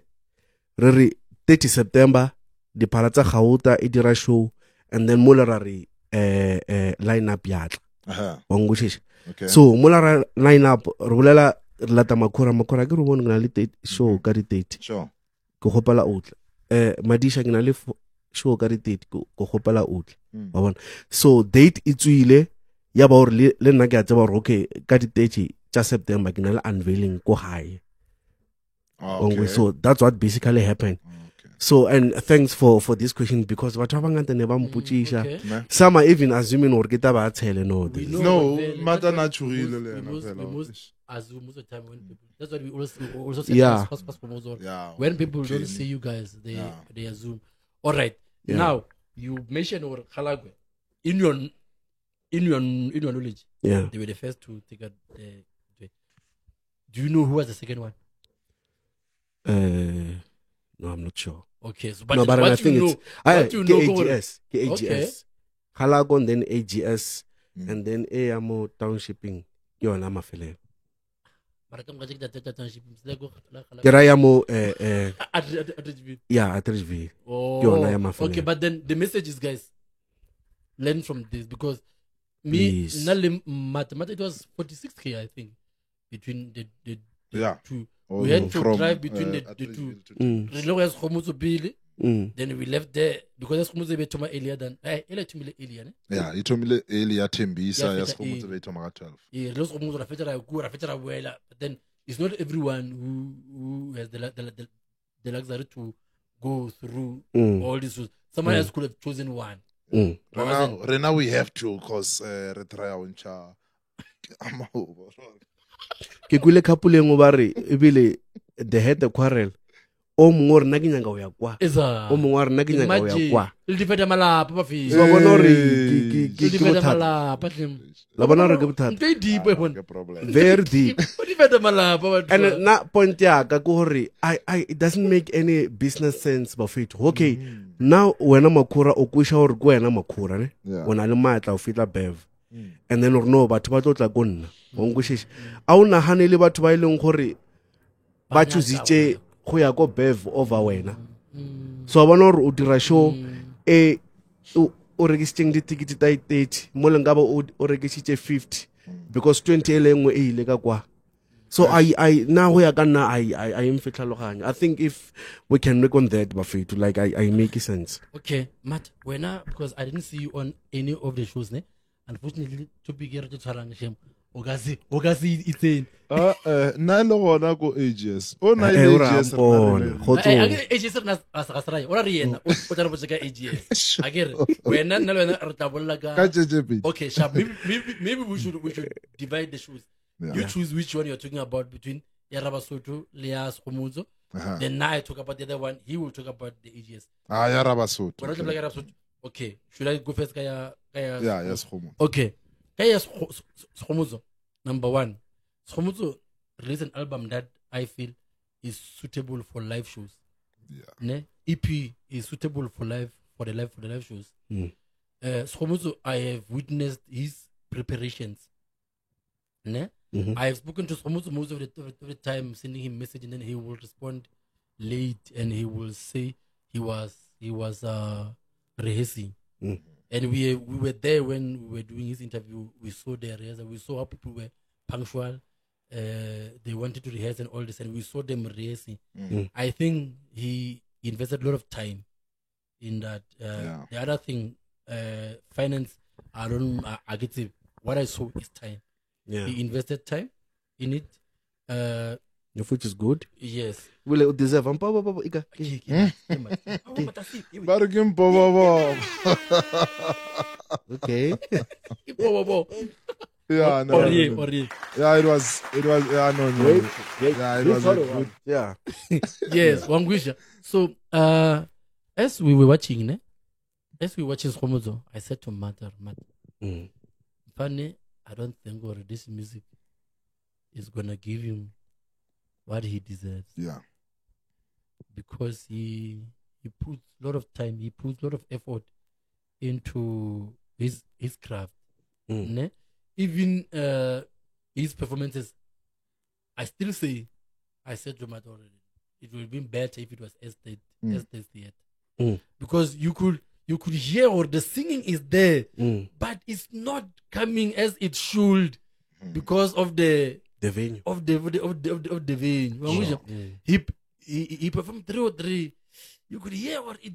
re re 30 September diphala tsa gauta e dira show and then mola ra re line up yatla wa ngushisha. okay So mola ra line up re bolela re lata Makhura ke re bone na le date show ka di date sure ke gopela otla madisha ke na le show ka di date ke gopela otla wa bona so date e tswile ya ba gore le nna ke a tseba gore okay ka di 30 tša September ke na le unveiling ko gae okay so that's what basically happened. okay So and thanks for this question because batho ba bangata ne ba mputsisha okay. Ne? some are even assuming gore ke taba a tshele no We this. know No, very- mata that's na why tshogile le we yena most- fela. we most assume most of the time when people that's why we also say Yeah. pass promoter yeah when people don't okay. see you guys they Yeah. they assume all right Yeah. now you mentioned or Khalagwe in your knowledge Yeah. they were the first to take out the do you know who was the second one No, I'm not sure. okay so but, No, but I what think you it's know I what you know go- ke AGS. Okay. Halago and then AGS and then AMO townshipping yona mafelelo. mara ka mokgwa ke tata township msle go Ke raya mo yeah, at Ridgeville. Oh, Yona ya mafelelo. okay, but then the message is, guys, learn from this because me, Please. mathematics was 46K, I think, between the Yeah. two. Oh, We had to from, drive between the Atteridgeville two. to- Mm. Re lo ya Sekgomoso pele, Mm. then we left there because Sekgomoso be thoma earlier than earlier to me earlier, ne? yeah e thomile early ya Tembisa Ya ya feta Sekgomoso e- be thoma ka 12 Yeah, lo Sekgomoso ra fetsa ra go ra fetsa ra boela, but then it's not everyone who has the luxury to go through Mm. all these routes. Someone else could have chosen one. Mm. Rena we have to cause re try a ntsha Ke kwile couple engwe ba re ebile they had the quarrel. O mongwe re nna ke nyaka go ya kwa. O mongwe wa rena ke nyaka go ya kwa. le difeta malapa ba fi So ba bona gore le ke difeta bothata. malapa tlem La bona gore ke bothata. ntwe deep e bona problem Very deep. o difeta malapa ba And na point ya ka ke gore it doesn't make any business sense ba fit. Okay. Now wena Makhura o kwisha gore ke wena Makhura ne. Yeah. O na le matla o fitla bev. And then or no batho ba tlo tla go nna. Wa nkwishisha. A o nagane le batho ba ileng gore ba choositse go ya go bev over wena. So ba bona gore o dira show o rekisitseng ditikiti ta 30 mo leng ka ba o rekisitse 50 because 20 ele engwe e ile ka kwa. So I now we are gonna I am fitlaloganya. I think if we can work on that, Bafetu, like I make sense. Okay, Matt, because I didn't see you on any of the shows, ne? Unfortunately, to be here to challenge him. Ogazi, it's in. Na le gona ko AGS o na ile AGS AGS na asakasrai ora riena o tla bo tseka AGS agere wena nna le wena re tla bolla ka ka JJP. okay sharp maybe we should divide the shows. Yeah. You choose which one you're talking about between Yarabasotho, Leas Khomuzo. Then now I talk about the other one. He will talk about the AGS. Ya Rabasotho. When I talk about Yarabasotho, okay. Should I go first? Yeah, yes, Khomuzo. Okay. Kaya Khomuzo, number one. Khomuzo released an album that I feel is suitable for live shows. Yeah. Ne? EP is suitable for the live shows. Khomuzo, I have witnessed his preparations. Ne? Mhm. I have spoken to Khomuzo most of the time, sending him message, and then he will respond late, and he will say he was rehearsing. And we were there when we were doing his interview. We saw the rehearsal. We saw how people were punctual. They wanted to rehearse and all this, and we saw them rehearsing. I think he invested a lot of time in that. The other thing, finance, I get it. What I saw is time. Yeah. He invested time in it. Your food is good. Yes. Will you deserve ika. Baru ke mpobobo. Okay. Yeah, no. Or Yeah, it was yeah, no. Yeah, it was good. Yeah. yes, Wangwisha. So as we were watching, Khomuzo, I said to Matt, funny, I don't think this music is gonna give him what he deserves. Yeah. Because he puts a lot of time, he puts a lot of effort into his craft. Ne? Even his performances, I said to Matt already, it would have been better if it was Estate Theatre. Because you could hear or the singing is there, but it's not coming as it should because of the venue. Of the venue. Sure. He performed 3 or 3. You could hear what it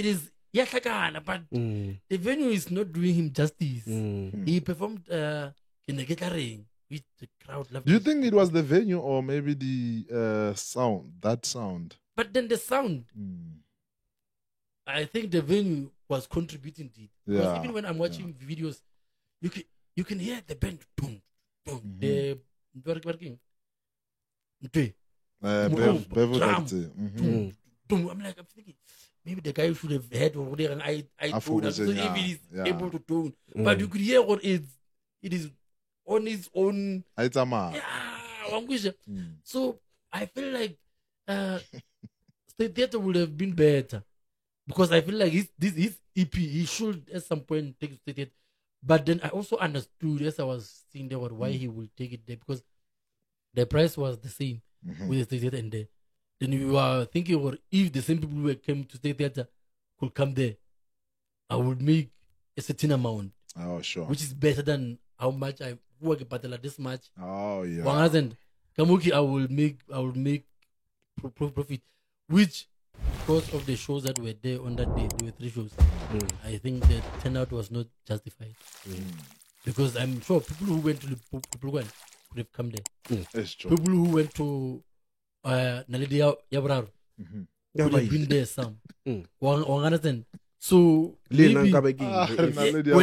is but the venue is not doing him justice. He performed in the guitaring, which the crowd loved. Do you think it was the venue or maybe the sound? That sound. But then the sound, I think the venue was contributing to it. Because even when I'm watching videos, you can hear the band boom, boom, the working. I'm thinking maybe the guy should have had over there and I told him so if he is able to tone. But you could hear what it is on its own. So I feel like State Theatre would have been better. Because I feel like his EP, he should at some point take State Theatre. But then I also understood as I was seeing there why he would take it there, because the price was the same with the State Theatre and there. Then you are thinking, or if the same people who came to State Theatre could come there, I would make a certain amount. Oh, sure. Which is better than how much I work at Patela this much. Oh, yeah. Kamuki, I will make profit, which because of the shows that were there on that day, there were 3 shows. I think the turnout was not justified. Because I'm sure people who went to the Pupulwan could have come there. It's true. People who went to Naledi Yabraro could have been there some. Understand? So maybe we're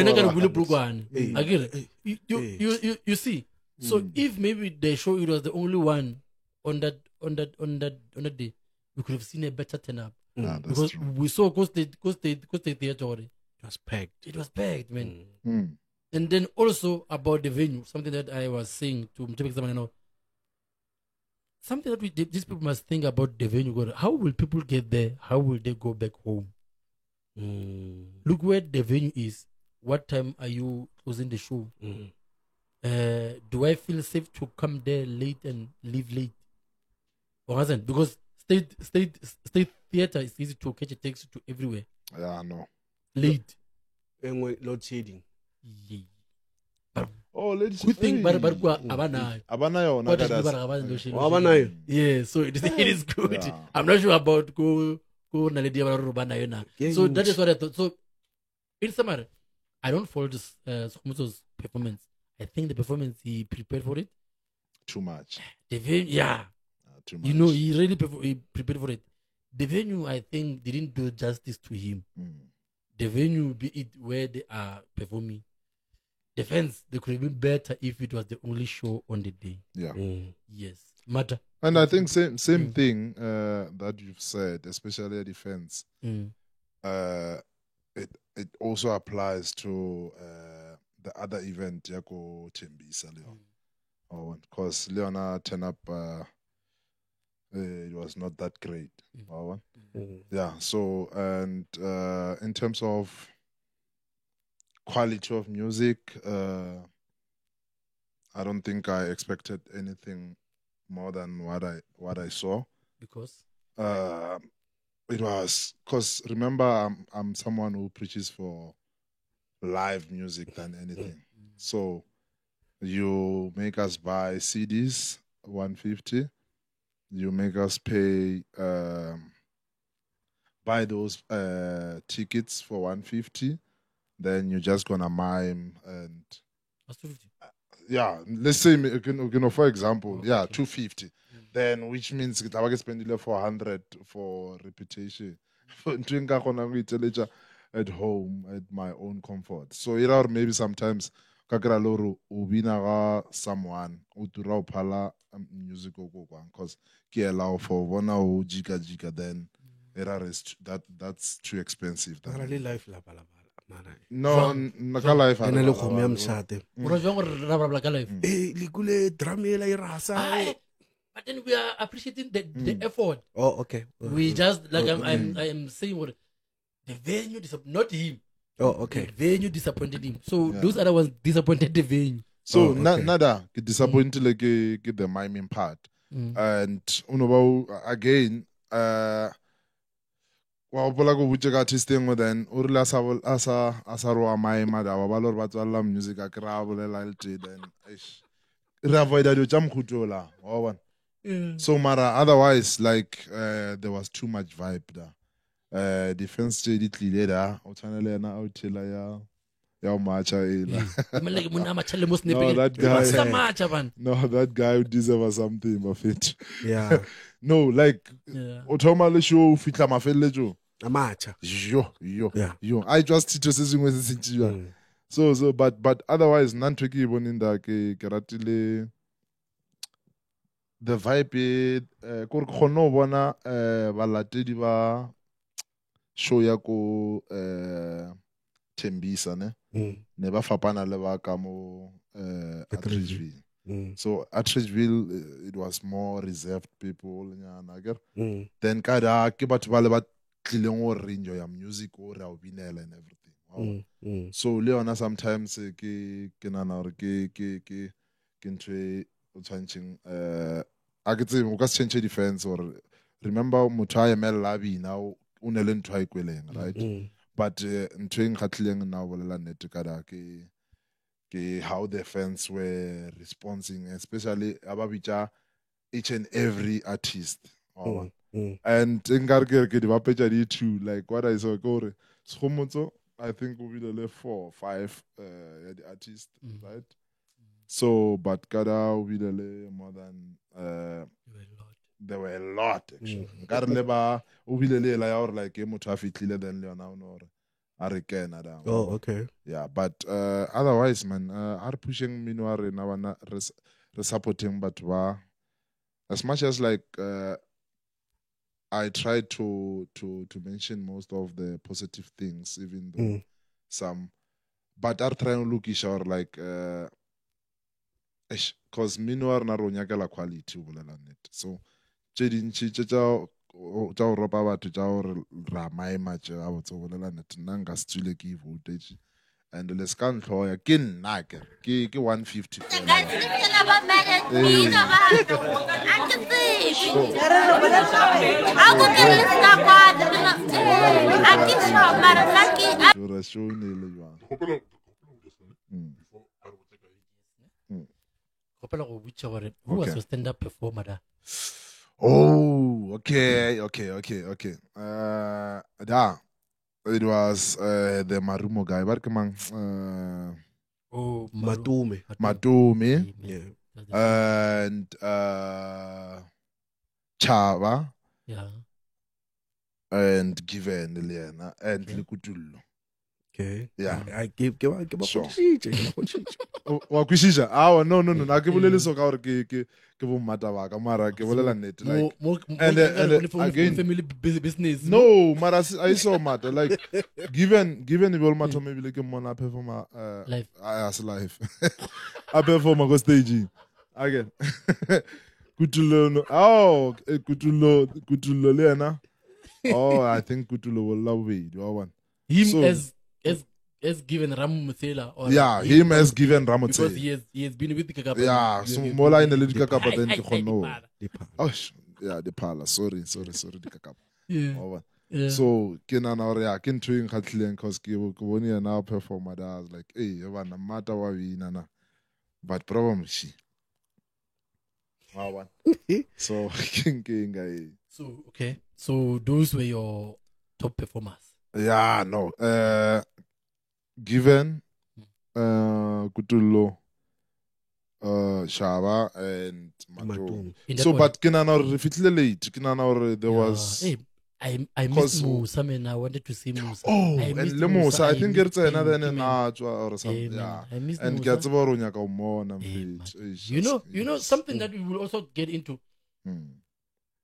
not gonna bully Pupulwan. Again, you see. So if maybe they show it was the only one on that day, we could have seen a better turnout. Because we saw Coast State Theatre. It was packed. It was packed, man. And then also about the venue, something that I was saying to Mtebek, something that these people must think about the venue. How will people get there? How will they go back home? Look where the venue is. What time are you closing the show? Do I feel safe to come there late and leave late? Because State Theatre is easy to catch a taxi to everywhere. Yeah, I know. Late. And load shedding. Yeah. But Oh, ladies. good thing but abanayo Abana yona What ka is that's- Libara Gaban Lotion? Wa banayo? Yeah, so it is good. Yeah. I'm not sure about go Naledi Rubanayo now. So that is what I thought. So in summary, I don't fault Sokomoto's performance. I think the performance he prepared for it. Too much. The venue, yeah, Too much. you know, he really he prepared for it. The venue, I think, didn't do justice to him. The venue, be it where they are performing, the fans, they could have been better if it was the only show on the day. Yeah. Yes, matter. And I think same thing that you've said, especially at defense. It also applies to the other event, Yako Tembisa Leon. Oh, because Leona turn up, it was not that great. Oh, yeah. So and in terms of quality of music, I don't think I expected anything more than what I saw. Because It was because remember I'm someone who preaches for live music than anything. So you make us buy CDs 150. You make us pay buy those tickets for 150. Then you're just gonna mime and that's 250. yeah, let's say for example, 250. Then which means I can spend 400 for reputation. At home at my own comfort. So or maybe sometimes kakra loro ubina someone utura pala music because ke allow for bona o jika then that's too expensive. life No, naka life. ena le kgomo ya mshate Ora jwang gore re rabala ka live? likule drum ela e rasa But then we are appreciating the effort. oh okay We just like I'm saying what the venue not him. oh okay The venue disappointed him. So those other ones disappointed the venue. So Oh, okay. nada ke disappointed like the miming part. And again wa bola go butse ka artist engwe then o rile asa roa maema da ba lo re ba tswalla music a kra bolela le then re avoid dio tsa mkhutola wa bona. So mara otherwise like there was too much vibe there. Defense stage it tlile da o tshwanela yena a o thela ya o matcha ela. Like mona machale mo No, snaping. that guy. Sa matcha man. No, that guy would deserve something Buffett. yeah No, like Yeah. o thoma le show fitla mafelletso. amacha Yeah. Yo. I just to se sengwe se sentšwa. So but otherwise none tricky boning da ke ratile the vibe ko re kgone bona balatedi ba show ya ko Tembisa ne ba fapana le ba ka mo Atteridgeville. So Atteridgeville it was more reserved people nyana ke. Then kada ke batho ba le ba tlileng go re enjoy ya music o re a binela and everything. Wow. So Leona sometimes ke nana gore ke ntwe o tshwantseng a ke tsebe o ka se change defense or remember motho a emela bina o ne le ntho a ikweleng right. But ntho e nkgatlhileng nna o bolela nnete kada ke how the fans were responding, especially about each and every artist. And ke di bapetsa di two like what I saw gore Sokomoto I think we will le 4 or 5 the artists right. So but kada we will le more than there were a lot actually. Nkare le ba o bile le la ya gore like e motho a fitlile then le yona o no re a re kena da. oh okay Yeah, but otherwise man are pushing mino a rena bana re supporting batho ba as much as like I tried to mention most of the positive things even though some but are trying to look each other like because mino a rena ro nyakela quality o bolela net. So tse dintši tša go ropa batho tša gore ra maema tše a botse o bolela net nna nka se tswile ke voltage and le ska ntlhoya ke nna ke 150 show ne le jwang. Kopela go botša gore who was Okay. your stand-up performer da? Oh, okay. Da, it was the Marumo guy. What come on? Oh, Matume. Matumi Yeah. and Chava Yeah. and Given Eliana and Likutullo. Okay. Yeah. I give Sure. a Wa kwishisha no na ke bolele so ka gore ke bo mmata ba ka mara ke bolela nnete like and again- family business. no mara I saw matter like given e be matho maybe ke mona performer Live. as live a performer go stage again Kutulo no Kutulo le yena oh I think Kutulo will love it one Him So- as given Ram Muthela or yeah him as given because Ramotse he has been with the Kakapa. yeah so mola ine le dikakapa then ke kgonno Ai, oh yeah the pala sorry dikakapa Yeah. oh Yeah. so ke nana gore ya ke ntho e nkgatlhileng cause ke bone yena performer da I was like hey bana mata wa wina na but problem she wow so ke ngai So okay. So those were your top performers. yeah no given Kutulo Shaba and Mato Matume. In that so order. but ke nana gore re fitlhile late ke nana gore there Yeah. was Hey, I Cause- missed Musa, man. I wanted to see Musa. oh I and missed le Musa I think missed it's another him, than man. or something Hey, yeah man. I missed and ke Musa. a tseba gore o nyaka o mmona Hey, mfethu. man. Eish, You know yes. something that we will also get into. Hmm.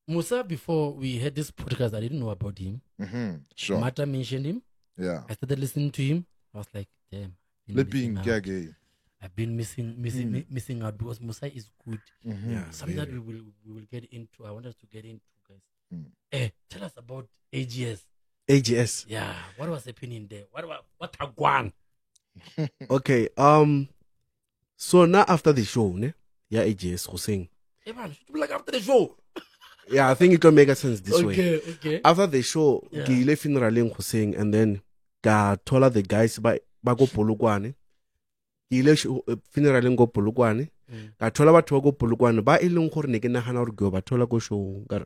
Musa, before we had this podcast, I didn't know about him. Mhm, sure Mata mentioned him. yeah I started listening to him. I was like, damn. le ping ke again I've been missing out because Musa is good. Yeah. Something that very. we will get into. I want us to get into, guys. Mm. Tell us about AGS. AGS. Yeah, what was happening there? What a guan? Okay. So now after the show, ne? Yeah, AGS Hussein. Hey man, should be like after the show. Yeah, I think it can make sense this way. Okay. After the show, Yeah. ke ile funeraleng Hussein and then ka thola the guys ba go Polokwane. Ke ile funeraleng go Polokwane. Ka thola batho ba go Polokwane ba e leng gore ne ke nagana gore go ba thola go show ka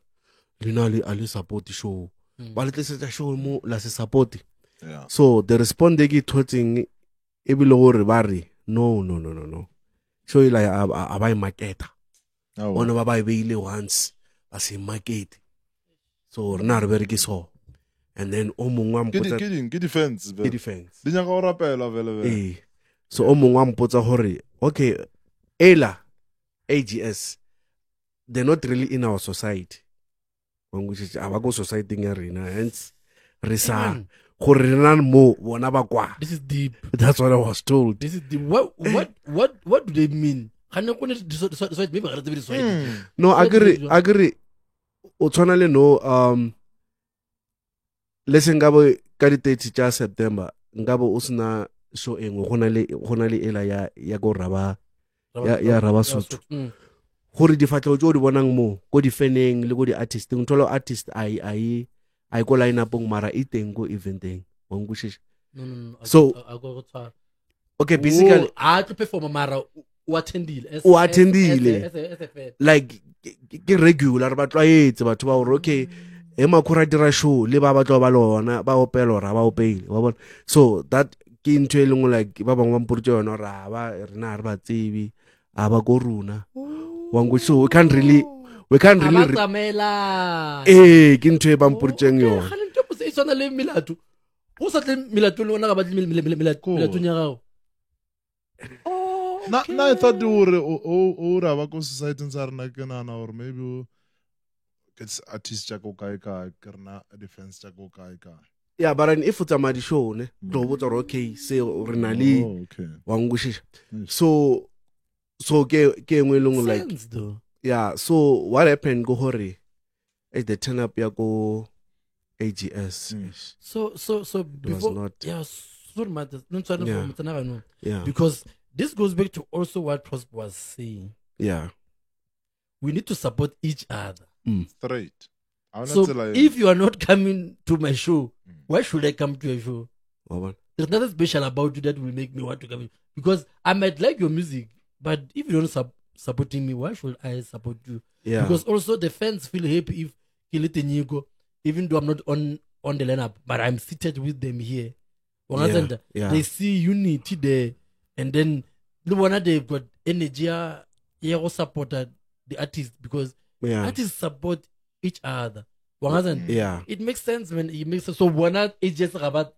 lena le support show. Ba le tlisetsa show mo la se support. yeah So the response ke thotseng e bile gore ba re no. Show ila a ba e marketa. oh Ona ba ba e beile once ba se market. So rena re bereke so. And then o mongwe wa mpotsa ke defense ke defense. di nyaka go rapela vele Eh. So o mongwe wa mpotsa gore okay, ela AGS they're not really in our society. Wangutshe aba go society ya rena hence re sa Man, gore rena mo bona ba kwa. this is deep. That's what I was told. This is deep. What do they mean? Maybe I read it. No, agree. O tshwana le no lesen ngabo ka di 30 tsa September ngabo o sena show engwe gona le ela ya go raba ya raba Sotho. Gore difatlho tso di bonang mo go di feneng le go di artisting tolo artist ai go line up mara iteng go eventeng wa ngushisha. No. So- I go to Okay, basically I to perform mara o attendile. O attendile. As a fan. like ke regular ba tlwaetse batho ba gore okay e makhura dira show le ba batla ba lona ba opela ra ba opele wa bona so that ke ntho e lengwe like ba bangwe ba mpurutse yona ra ba rena re ba tsebi a ba go runa wangu so we can't really Abatamela. ke ntho e ba mpurutseng yona Ga le ntse e tsona le milato. O sa tle milato le ona ga ba tle milato nya gago. na I thought o raba ko society sa rena ke nana or maybe it's artist tsa go kae ke rena defense tsa go kae yeah but an if utsamaya di show ne tlo botsa gore okay se re na le oh okay wangu shisha Yes. so ke engwe e lengwe like Sense though. yeah, so what happened go hore is the turn up ya go AGS. So before not- yeah, sorry matters. No sorry Yeah. for no. Yeah. Because this goes back to also what Prosper was saying. Yeah. We need to support each other. straight I So wanna like if you are not coming to my show, why should I come to your show? What? There's nothing special about you that will make me want to come in. Because I might like your music, but if you don't supporting me, why should I support you? Yeah. Because also the fans feel happy if Kilite even though I'm not on the lineup, but I'm seated with them here. Yeah. They see unity there, and then they've got energy. Yeah, support the artists because artists support each other. Yeah. It makes sense when it makes sense. So Wana is just rabat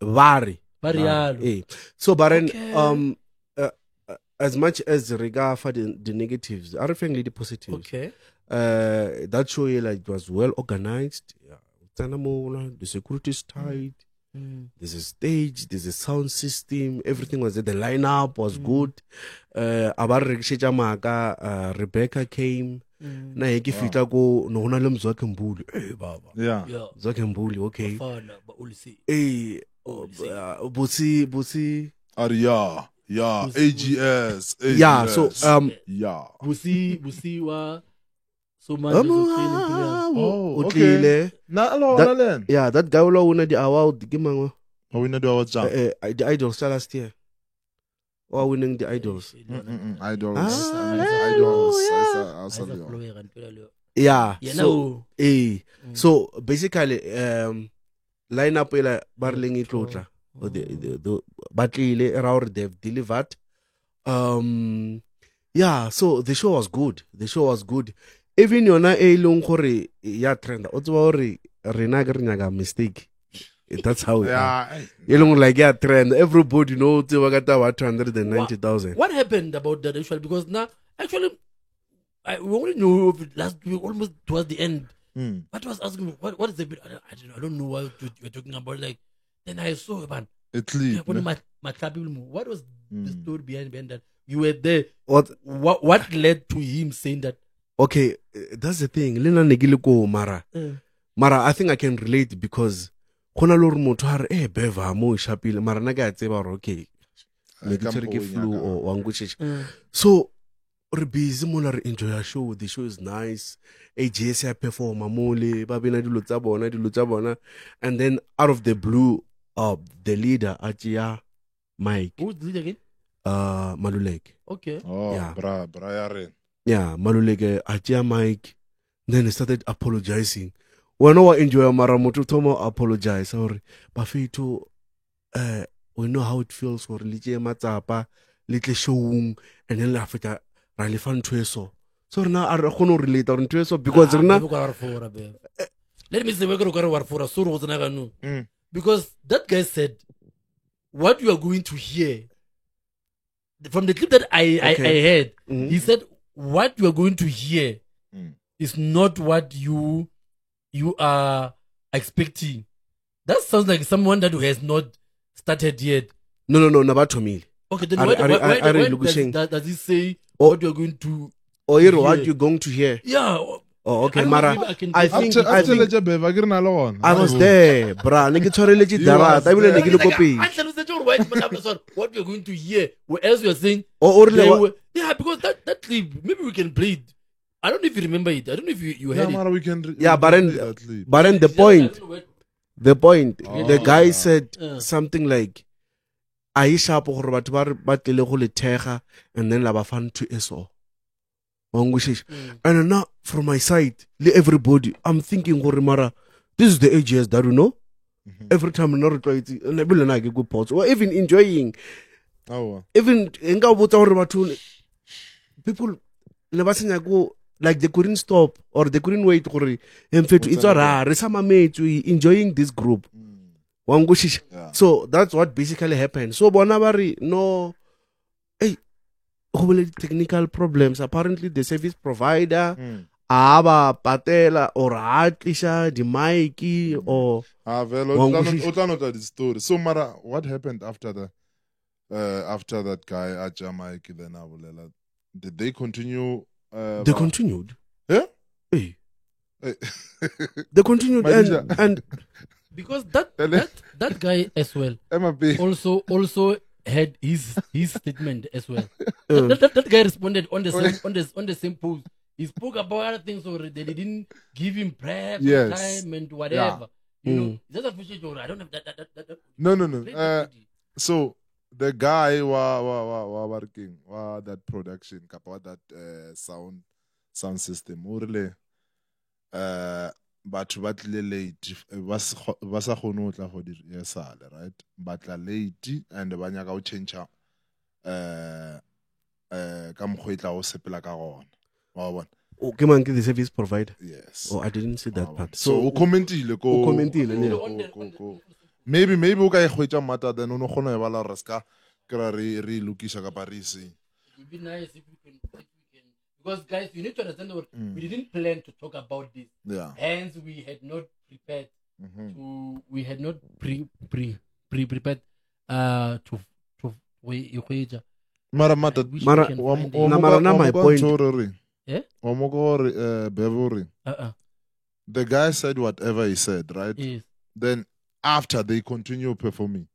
Vari. Varialo. So, but as much as regard for the negatives, I think the positives. Okay. That show like it was well organized. Yeah. The security is tight. There's a stage, there's a sound system, everything was there. The lineup was good. Rebecca came. Na heke fitla ko no hona le mzwakhe mbuli. Baba. Yeah. Mzwakhe mbuli, okay. Busi. Yeah, AGS. Yeah, so yeah. Busi wa so much okay. Yeah, that guy who won the award, we know the award jump. The Idols last year. Or winning the Idols. Idols. Yeah. So basically, lineup ela barling itlotla. The battle around they've delivered. Yeah, so the show was good. Even yona e long gore ya trend. Otwa gore rena ga rena mistake. That's how it you know, like trend. Everybody knows they got 290,000. What happened about that actually? Because now actually we only knew of it last week, almost towards the end. But I was asking what is the bit? I don't know what you're talking about. Like then I saw man. It's what was the story behind that? You were there. What led to him saying that? Okay, that's the thing. Lena negiliko Mara. Mara, I think I can relate because kona lor motho ha re beva mo shapile mara na ga tseba re okay. Le ke flu or wangutshe. So re busy mona re enjoy our show. The show is nice. AJS ya perform amole ba bena dilo tsa bona and then out of the blue the leader Achia Mike. Who's the leader again? Maluleke. Okay. Oh, yeah. Bra. Yeah, Maluleke Achia Mike. Then he started apologizing. We know what enjoy Maramoto Tomo apologize. Sorry. Bafito we know how it feels for Lije Matapa, little showung, and then after Ralifan Tweso. So now I don't relate on Tweso because let me say we're going to go for a suru because that guy said what you are going to hear from the clip that I heard. He said what you are going to hear is not what you are expecting. That sounds like someone that has not started yet. No, about Tomil. Okay, then why does he say what you're going to hear? What you're going to hear? Yeah. Oh, okay, Mara. I think I was there, bra. Nigga tore legit darat. I will nigga copy. What you're going to hear, whereas you're saying yeah, because that clip, maybe we can play it. I don't know if you remember it. I don't know if you heard it. We can but then the point, the guy said something like, Aisha po gore batho ba tlile go le thega and then la ba fan to eso. And now from my side, everybody, I'm thinking gore mara, this is the AGS that you know. Every time I reply it, and I will not get good parts or even enjoying. Even enga botsa gore batho people le ba senya go like they couldn't stop or they couldn't wait gore it's alright re sama metsi enjoying this group. So that's what basically happened. So Bonabari no technical problems. Apparently the service provider aba patela or atlisha the mic or the story. So Mara, what happened after that guy Aja Mike then Abulela? Did they continue? They continued. Yeah? Hey. They continued and because that guy as well also had his statement as well. That guy responded on the same post. He spoke about other things already. They didn't give him prep time and whatever. You know, that's unfortunate. I don't have that. No. So the guy wa working that production kapa that sound system o rile batho ba tlile late ba sa kgone ho tla go di rehearsal, right, ba tla late and ba nyaka go change ka mokgwa tla go sepela ka gona wa bona. Okay, man, the service provider. Yes. Oh, I didn't see that part. So o commentile ko maybe o ka e khwetsa mata then o no gona e bala reska kra re lokisha ka Paris. It would be nice if we can because guys, you need to understand that we didn't plan to talk about this. Yeah. Hence we had not prepared we had not prepared to Mara my point. Yeah? The guy said whatever he said, right? Yes. Then after they continue performing.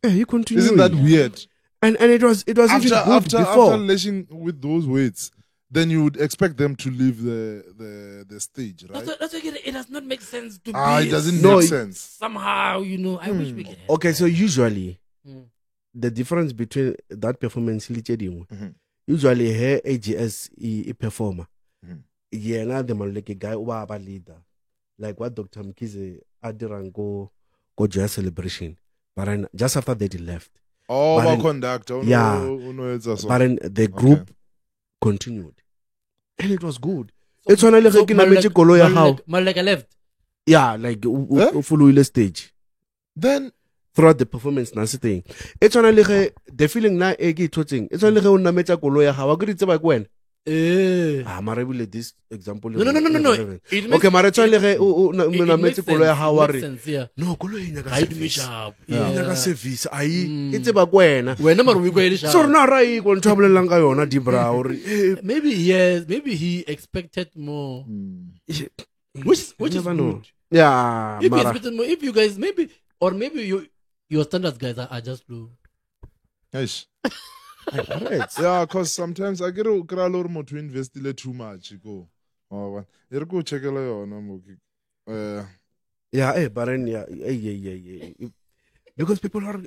He continued. Isn't that weird? And it was even good before. After lashing with those weights, then you would expect them to leave the stage, right? That's why it does not make sense to me. It doesn't make sense. Somehow, I wish we could have. Okay, so usually the difference between that performance usually her AGS performer. Yeah, now the man like a guy who a leader. Like what Dr. Mkize Adiran go jazz celebration. But just after that he left. Oh, but conductor. Yeah. But then the group continued. And it was good. It's only like Maleka left. Yeah, like follow the stage. Then throughout the performance na thing. It's only like the feeling na egi touching. It's only like una mecha koloya how agree tseba kwen. Mara bile this example. No. Okay, mara it's only like una mecha koloya how worry. No, koloya nyaka service. Nyaka service ai itseba kwena. Wena mara we go elisha. So na rai ko nthabulela nga yona dibra or maybe he expected more. Which is good. Yeah, if he expected more, if you guys maybe your standards guys are just low. Yes. Yeah, because sometimes I get a lot more to invest too much. Go. Oh, you go check it out. Yeah, but then yeah. Because people are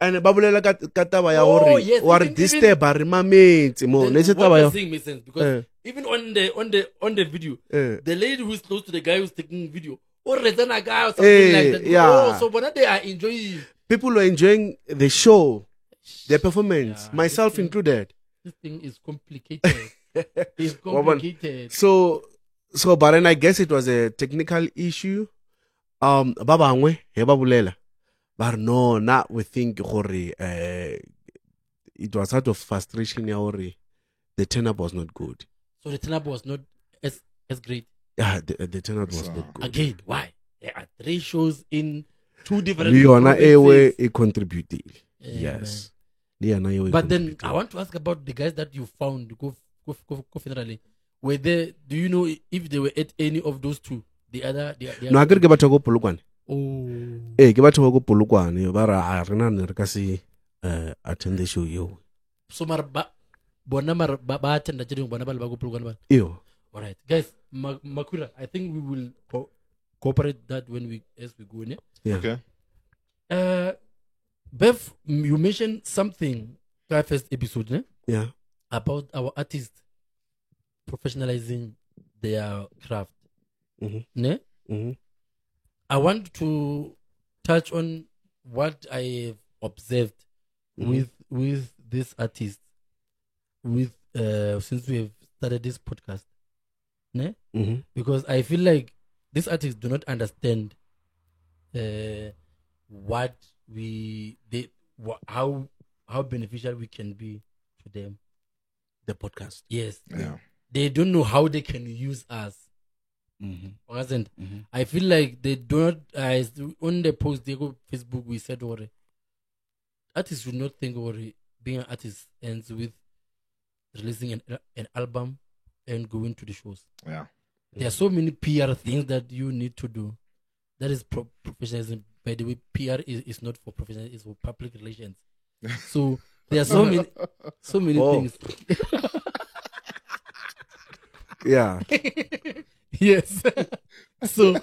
and babulela ka taba ya hore or disturb re mametse mo ne se taba ya thing makes sense because even on the video the lady who's close to the guy who's taking video or retana guy or something like that. Yeah. So but they are enjoying. People are enjoying the show, the performance, myself included. This thing is complicated. It's complicated. So but then I guess it was a technical issue. Babangwe he babulela. But no, not we think it was out of frustration the turn-up was not good. So the turn-up was not as great. Yeah, the turn-up was not good. Again, why? There are 3 shows in 2 different Leona Ewe contributed. Yes. Leona Ewe. But then I want to ask about the guys that you found go finally. Were there? Do you know if they were at any of those 2? The other. No, I get batho go Polokwane. Oh. Ke batho go Polokwane ba ra rena ne re ka se attend the show yo. So ba attend the judging bona ba go Polokwane ba. Yo. All right, guys. Makura, I think we will cooperate that as we go. Yeah. Okay. Bev, you mentioned something in our first episode, ne? Yeah. About our artists professionalizing their craft. Ne? I want to touch on what I have observed with this artist since we have started this podcast. Ne? Because I feel like these artists do not understand how beneficial we can be to them. The podcast. Yes. Yeah. They don't know how they can use us. I feel like they do not. On the post they go Facebook, we said, artists should not think being an artist ends with releasing an album and going to the shows. Yeah. There are so many PR things that you need to do. That is professionalism. By the way, PR is not for professionalism; it's for public relations. So there are so many things. Yeah. Yes. So.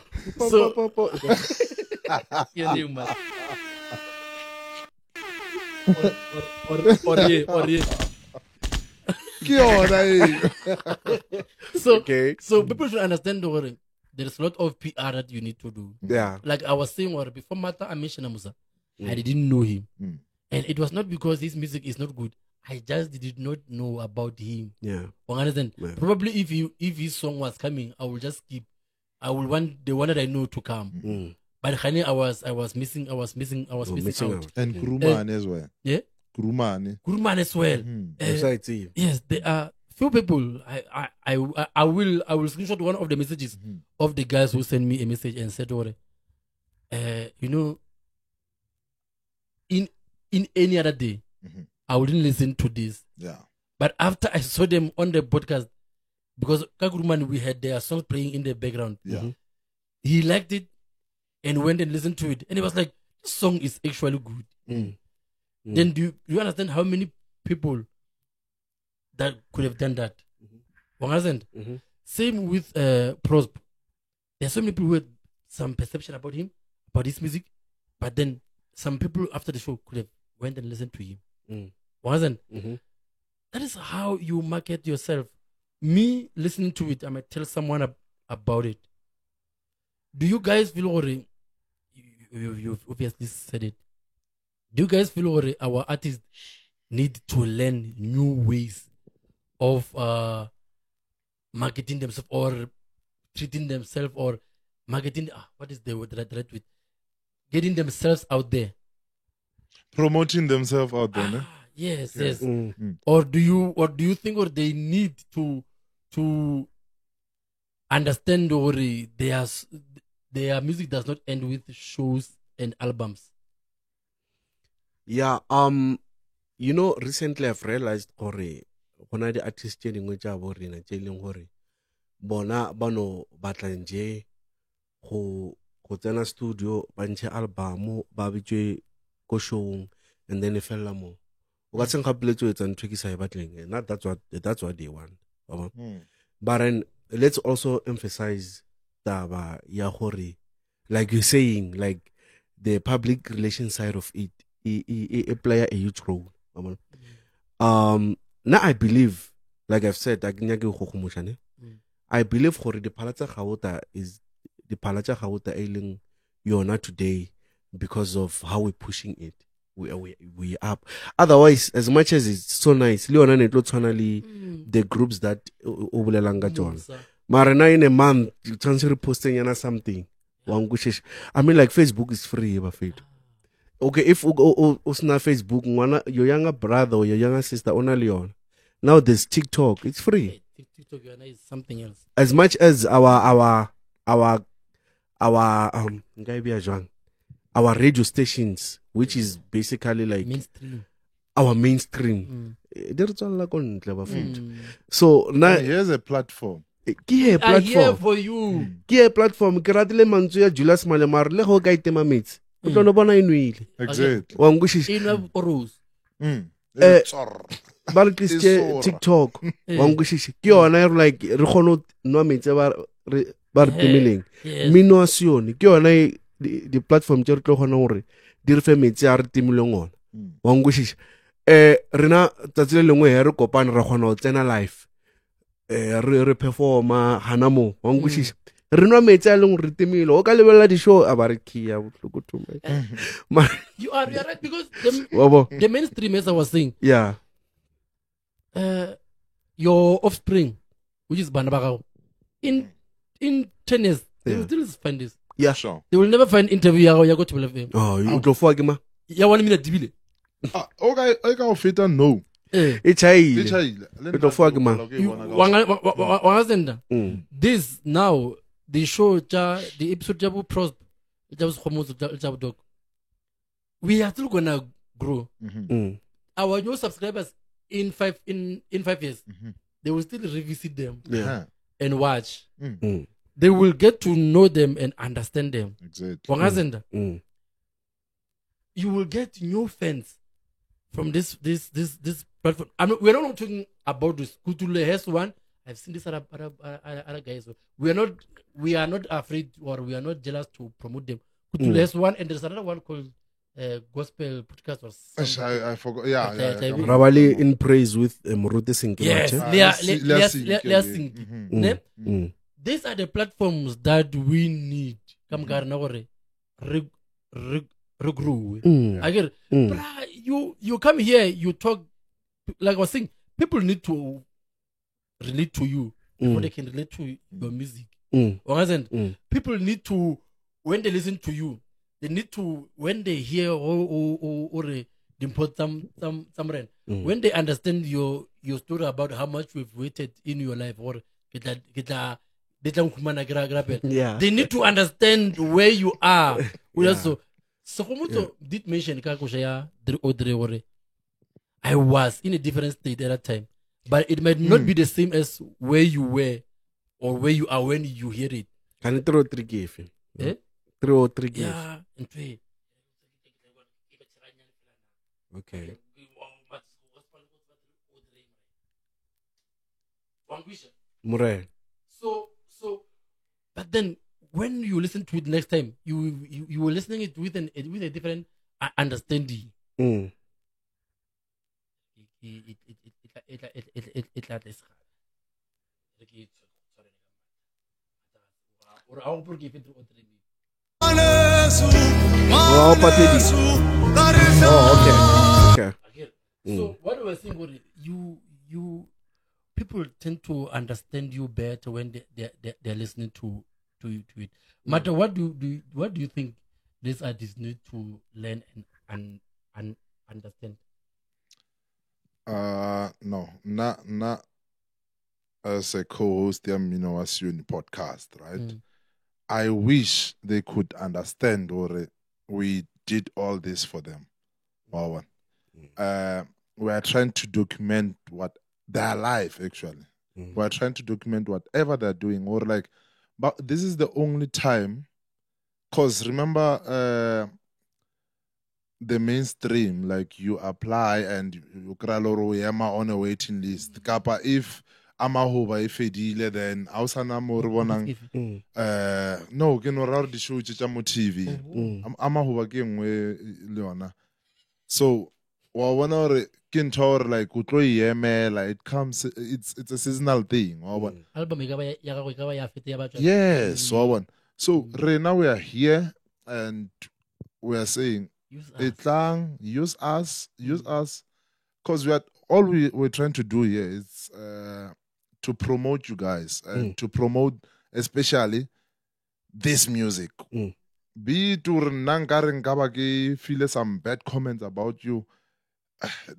or yeah. Ke yona eo. So Okay. so people should understand or there's a lot of PR that you need to do. Yeah. Like I was saying, or before Mata Amishina Musa, I didn't know him, and it was not because his music is not good. I just did not know about him. Yeah. You understand? Yeah. Probably if his song was coming, I will just skip. I will want the one that I know to come. But Khani, I was missing missing out. And Kurumane as well. Yeah, Kurumane. Kurman as well. Besides him. Yes, there are few people. I will screenshot one of the messages of the guys who sent me a message and said, you know, in any other day, I wouldn't listen to this. Yeah. But after I saw them on the podcast, because Kakuruman, we had their songs playing in the background. Yeah. He liked it and went and listened to it, and he was like, "This song is actually good." Then do you understand how many people that could have done that? Understand? Same with Prosp. There's so many people who had some perception about him, about his music, but then some people after the show could have went and listened to him. Understand? That is how you market yourself. Me listening to it, I might tell someone about it. Do you guys feel worried? You've obviously said it. Do you guys feel worried our artists need to learn new ways of marketing themselves or treating themselves or marketing? What is the word that I read with? Getting themselves out there. Promoting themselves out there, ne? Yes. Or do you think or they need to understand or their music does not end with shows and albums? Yeah, you know, recently I've realized gore gona di artists tse dingwe tsa bo rena tse leng gore bona bano batla nje go tsena studio ba ntshe album ba bitswe ko showong and then e fella mo o ka tseng gapeletso etsa ntho ke sa e batleng not that's what they want. But then let's also emphasize taba ya gore, like you're saying, like the public relations side of it play a huge role. Now I believe, like I've said, I believe gore the phala tsa gauta is the phala tsa gauta ailing yona today because of how we're pushing it. We up. Otherwise, as much as it's so nice, Leona netlo tshwana the groups that o bolelanga tsona. Mara na in a month, you transfer posting yana something. I mean, like Facebook is free, but okay, if usna Facebook, your younger brother or your younger sister on Leon. Now there's TikTok, it's free. TikTok is something else. As much as our radio stations, which is basically like mainstream. Our mainstream. So now here's a platform. Here I'm here for you. Here platform. Ke ratile mantswe ya Julius Malema le go ka itema metsi. O tlo bona inwile. Exactly. Wa ngushisha. In Rose. Ba le tlisitse TikTok. Wa ngushisha. Ke yona like re kgona no metsi ba re timileng. Mino asione. Ke yona di platform tse re tlo gona gore di re fe metsi a re timileng ona. Wa ngushisha. Rena tsatsile lengwe he re kopana ra gona o tsena live. Re performa hanamo wa ngushisha. Re no metsi a leng re timile o ka lebella di show a ba re kia botloko to my. You are right because the mainstream, as I was saying. Yeah. Your offspring, which is Banabagao, in 10 years, they will still find this. Yeah, sure. They will never find interview ya go to FM. Oh, you go for agima. Ya 1 minute dibile. Okay, I can fit and no. It's high. Go for agima. This now the show the episode Jabu Pros Jabu Dog. We are still gonna grow. Our new subscribers in 5 years, they will still revisit them and watch. They will get to know them and understand them. Exactly. You will get new fans from this platform. We're not talking about this. Kutule has one. I've seen this other guys. We are not afraid or we are not jealous to promote them. Kutule has one, and there's another one called gospel podcast or something. I forgot. Yeah, But, yeah. Rabali in praise with Moruti Singh. Yes, Lea Singh. Ne? These are the platforms that we need. Come regroup. I get you come here, you talk, like I was saying, people need to relate to you before they can relate to your music. People need to, when they listen to you, they need to, when they hear or they import some when they understand your story about how much we've waited in your life, or they need to understand where you are. So did mention I was in a different state at that time, but it might not be the same as where you were or where you are when you hear it. Can you throw 3 gif? Eh? Throw 3 gif. Yeah, and three. Okay. Mure. So, but then when you listen to it next time, you were listening it with a different understanding. Okay. So what I was saying was you people tend to understand you better when they're listening to it. Matter what do you think these artists need to learn and understand? No, not as a co-host, as you in the podcast, right? I wish they could understand, or we did all this for them. Wow. We are trying to document what their life actually. We are trying to document whatever they're doing, or like, but this is the only time, because remember the mainstream, like you apply and you on a waiting list. Kapa if Amahuba ifedile, then ausana mo re bonang no ke no ra di show tsa mo TV. Amahuba ke ngwe le yona. So wa bona hore ke ntho hore like o tlo emela, it comes, it's a seasonal thing. Album ya fete ya batho. Yes, so right now we are here and we are saying use us, because we're trying to do here is to promote you guys and to promote especially this music. Be it to feel some bad comments about you.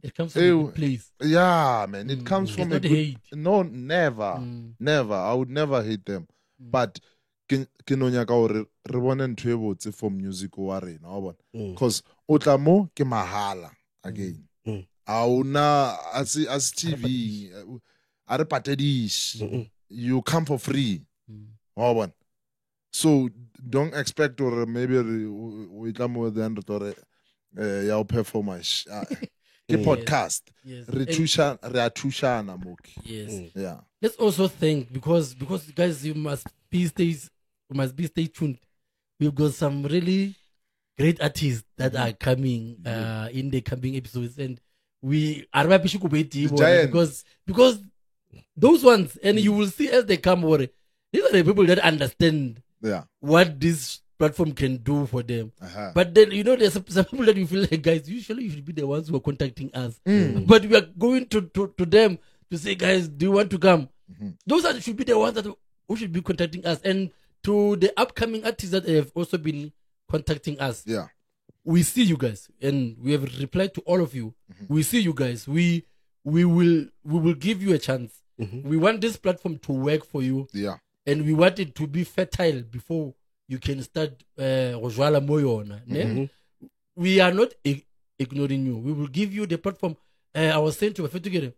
It comes from a good place. Yeah, man. It comes from a good hate. No, never. Never. I would never hate them. But ke no nyaka hore re bone ntho e botse for music wa rena, because otlamo ke mahala again. Auna as TV are patedish. You come for free. So don't expect, or maybe we come with the end of your performance. Podcast. Yes. Reatushana moki. Yes. Yeah. Let's also think, because guys, you must stay tuned. We've got some really great artists that are coming in the coming episodes, and we are because those ones, and you will see as they come, these are the people that understand what this platform can do for them. But then, there's some people that you feel like, guys, usually you should be the ones who are contacting us. But we are going to them to say, guys, do you want to come? Those should be the ones who should be contacting us. And to the upcoming artists that have also been contacting us, we see you guys, and we have replied to all of you. We see you guys. We will give you a chance. We want this platform to work for you. And we want it to be fertile before you can start Rojwala Moyona. We are not ignoring you. We will give you the platform. I was saying to my friend together,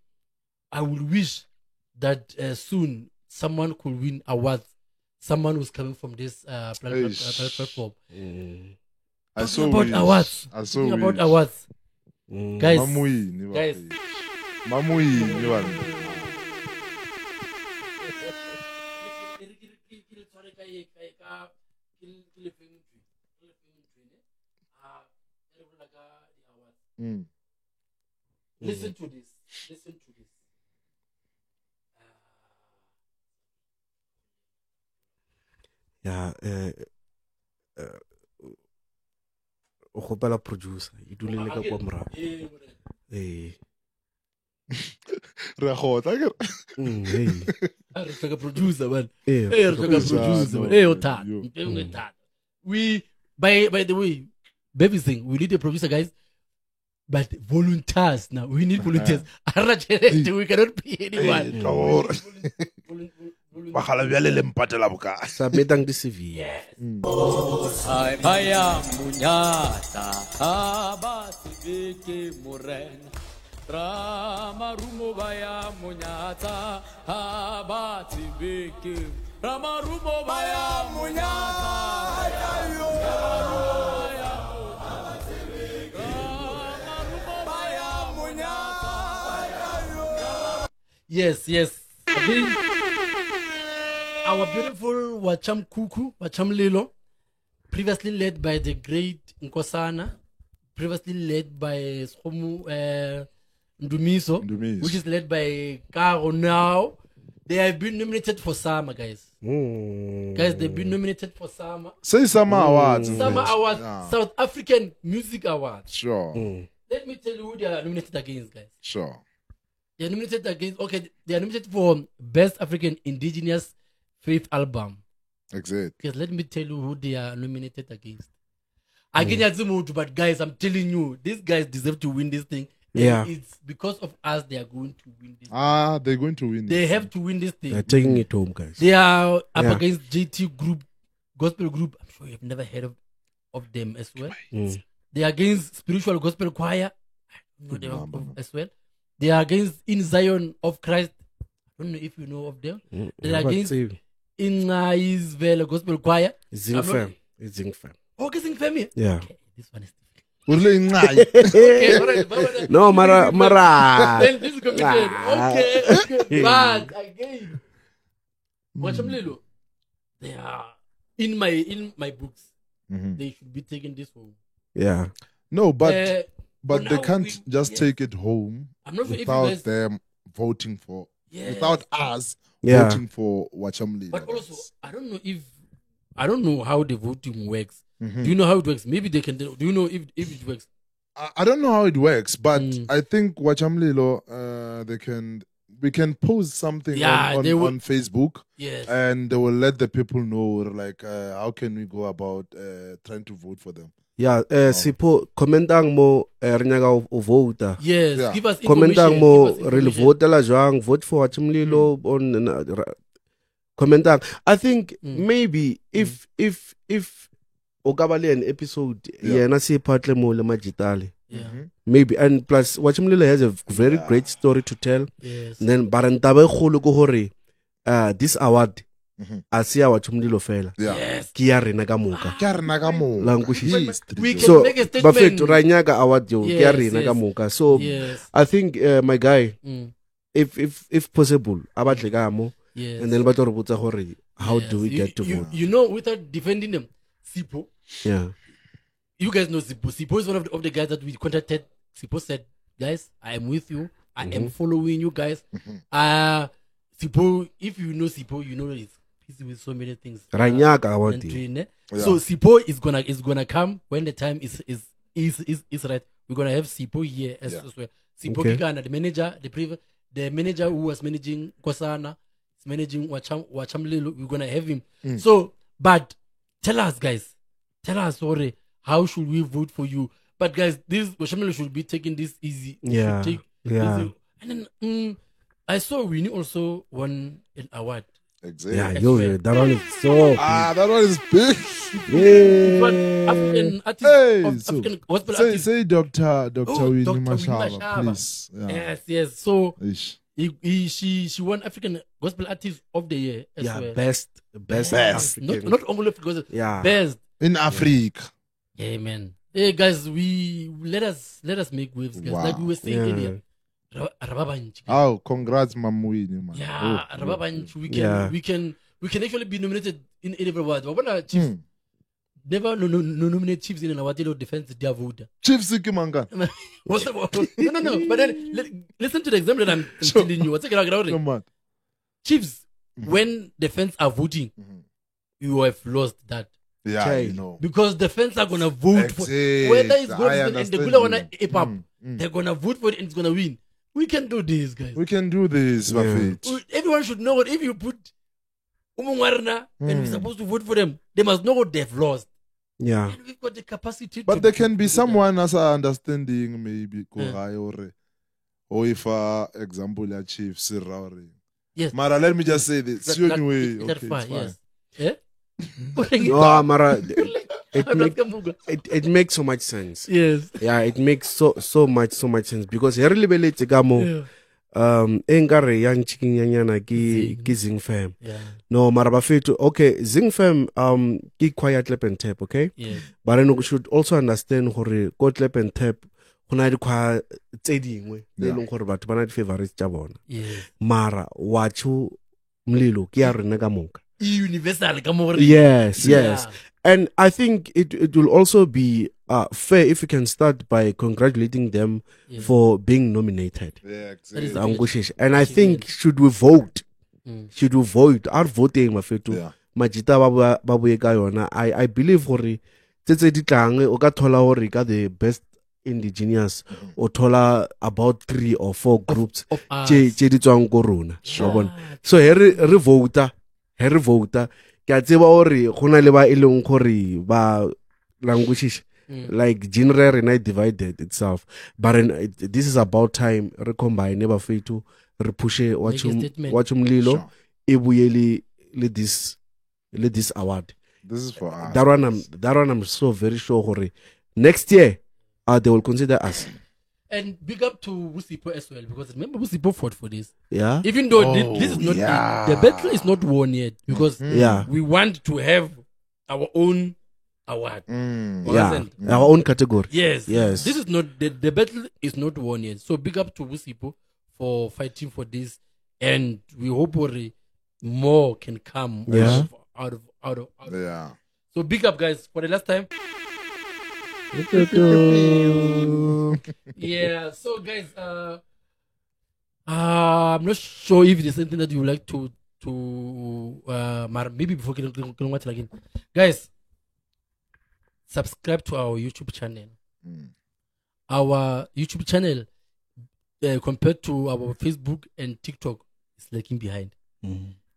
I will wish that soon someone could win awards. Someone who's coming from this platform. I saw about awards. About awards. Guys. Mamui. Listen to this. Listen to this. Yeah, o gopela producer e dule le ka kwa morago eh Re gotla ke hey Re tlhoka producer man. eh Re tlhoka producer man. Hey, Yo. Otata. We by the way, baby thing, we need a producer, guys. But volunteers now. We need volunteers. We cannot pay anyone. ba gala bjale le mpatela bokae. submitang di CV Ai baya munyata abasibiki murena Ramarumo baya munyata abasibiki Ramarumo baya Yes. I think our beautiful Wacham Kuku, Wacham Lilo, previously led by the great Nkosana, previously led by Skomu Ndumiso, which is led by Karo now. They have been nominated for Sama, guys. Guys, they've been nominated for Sama. Say Sama Awards. Sama Awards, South African Music Awards. Sure. Let me tell you who they are nominated against, guys. Sure. They are nominated against, they are nominated for Best African Indigenous Faith Album. Exactly. Yes, let me tell you who they are nominated against. But guys, I'm telling you, these guys deserve to win this thing. Yeah. And it's because of us they are going to win this. They're going to win. They have to win this thing. they're taking it home guys They are up Yeah. against JT Group, Gospel Group. I'm sure you've never heard of them as well. They are against Spiritual Gospel Choir. I don't know them as well. They are against In Zion of Christ. I don't know if you know of them. They are against In Israel Gospel Choir. Zing fam it's Zing fam Okay, sing for me. yeah Okay, this one is Urle incai. okay. All right. no mara Then this is committed. Okay. But again, Wacham Lilo, they are in my books. They should be taking this home. yeah No, but for they now, can't we- just yes. take it home I'm not sure if you without guys. them voting for, Yes. without us Yeah. voting for Wacham Lilo. But also, I don't know how the voting works. Do you know how it works? Maybe they can. Do you know if it works? I don't know how it works, but Mm. I think Wacham Lilo, we can post something Yeah, they will- on Facebook, Yes. and they will let the people know, like, how can we go about trying to vote for them. yeah sipo commentang mo re nyaka o vota Yes. Yeah. Give us commentang information. mo give us re le information. votela jwang vote for Wachimlilo on commentang I think maybe if o ka ba le an episode yena se phatle mo le magitale Yeah. maybe and plus Wachimlilo has a very great story to tell Yes. and then barantaba e kholo ko hore this award a se ya Wachimlilo fela Yeah. Yes. ke ya rena ka moka Ke a re na ka moo. La nkwešiša. History. We can so make a statement. bafethu ra nyaka award yo ke ya Yes, rena ka yes. moka so Yes. I think my guy Mm. if possible a batle ka mo Yes. and then ba tlo re botsa gore how Yes. do we get to you, vote You know, without defending them, Sipo. yeah You guys know Sipo. Sipo is one of the guys that we contacted. Sipo said, "Guys, I am with you. I am following you guys." Sipo, if you know Sipo, you know he's busy with so many things. ra nyaka award and yo. doing, eh? So Sipo is gonna come when the time is right. We're gonna have Sipo here as well. Sipo Okay. Kikana, the manager who was managing Kosana, is managing Wacham Lilo. We're gonna have him. So, but tell us, guys, sorry, how should we vote for you? But guys, this Wacham Lilo should be taking this easy. We should Yeah, take yeah. easy. And then I saw Winnie also won an award. Exactly. yeah yo that one is so That one is big. But yeah African artist, Hey, of so African gospel say, artist. say Dr. Oh, Winnie Dr. Winnie Mashaba, Mashaba. please. Yeah. Yes. So Ish. she won African Gospel Artist of the Year as yeah well. best African. Not only gospel, Yeah. best. In Africa. Yeah, man. Hey guys, let us make waves, guys. Wow. Like we were saying Yeah. earlier. Rababanchi. Oh, congrats, Mamwini, man. Yeah, Oh, Rababanchi. Yeah. We can actually be nominated in every award. But when Chiefs, never nominate Chiefs in our defense their voter. Chiefs ke manga. What's the no. But then listen to the example that I'm telling you. What's Come on. Chiefs, when the fans are voting, you have lost that. Yeah, Okay. you know. Because the fans are gonna vote for whether it's going to and the Gula wanna ape up. They're gonna vote for it and it's gonna win. We can do this, guys. We can do this, Buffett. Everyone should know what if you put Umungwarna and we're supposed to vote for them, they must know what they've lost. Yeah. And we've got the capacity But to there can be do someone as a understanding maybe or if example ya Chiefs ra that. Yes. Mara, let me just say this. That- You that- anyway. that Okay, far, it's fine. yes. No, Mara, I'm not Kamuga. it makes so much sense. Yes. Yeah, it makes so much sense because here lebeletse ka mo Yeah. engare yang chicken nyana ki Zing Fam. Yeah. No, mara bafethu. Okay, Zing Fam ki quiet lap and tap, okay? Yes. But then we should also understand gore go clap and tap hona di kwa tse dingwe le Yeah. leng gore batho bana di favorites tsa bona. Yes. Mara wacho mlilo ki ya rena ka moka. Universal Kamori. Yes. Yeah. And I think it will also be fair if we can start by congratulating them Yes. for being nominated. Yeah, That is exactly. Angushish. And I think should we vote? Should we vote? Our voting mafetu. Yeah. Majita babuye ka yona. I believe hore tse di tlang o ka thola hore ka the best indigenous o thola about 3 or 4 groups Of us. tse di tswang ko rona. Sure. Wa bona? So here re vota ke a tseba hore gona le ba e leng gore ba languishish like genre rena divided itself but this is about time re combine ba fethu re pushe statement. wachumlilo Sure. e buyeli le this award. This is for us. That one I'm so very sure hore next year they will consider us. And big up to Wusipo as well, because remember Wusipo fought for this. Yeah. Even though this is not yeah. the battle is not won yet, because Yeah. we want to have our own award. Yeah. Wasn't? Our own category. Yes. Yes. This is not the battle is not won yet. So big up to Wusipo for fighting for this, and we hope more can come Yeah. out of. Yeah. So big up, guys, for the last time. Yeah. So guys, I'm not sure if there's something that you would like to maybe before getting watch again, guys. Subscribe to our YouTube channel. Our YouTube channel, compared to our Facebook and TikTok, is lagging behind.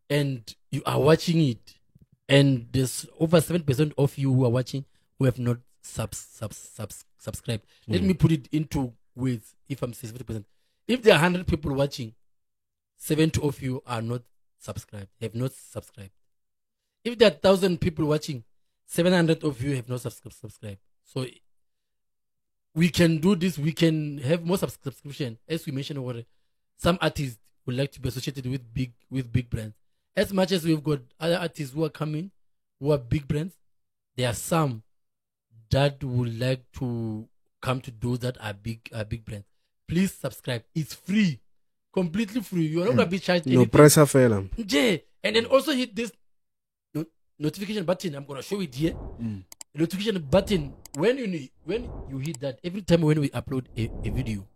And you are watching it, and there's over 7% of you who are watching who have not subscribed. Let me put it into with, if I'm saying 70%. If there are 100 people watching, 70 of you are not subscribed, have not subscribed. If there are 1,000 people watching, 700 of you have not subscribed. So we can do this. We can have more subscription. As we mentioned already, some artists would like to be associated with big brands. As much as we've got other artists who are coming, who are big brands, there are some that would like to come to those that are big brands. Please subscribe. It's free, completely free. You are not gonna be charged No anything. pressure fela. Yeah. And then also hit this notification button. I'm gonna show it here. Notification button. When you hit that, every time when we upload a video, you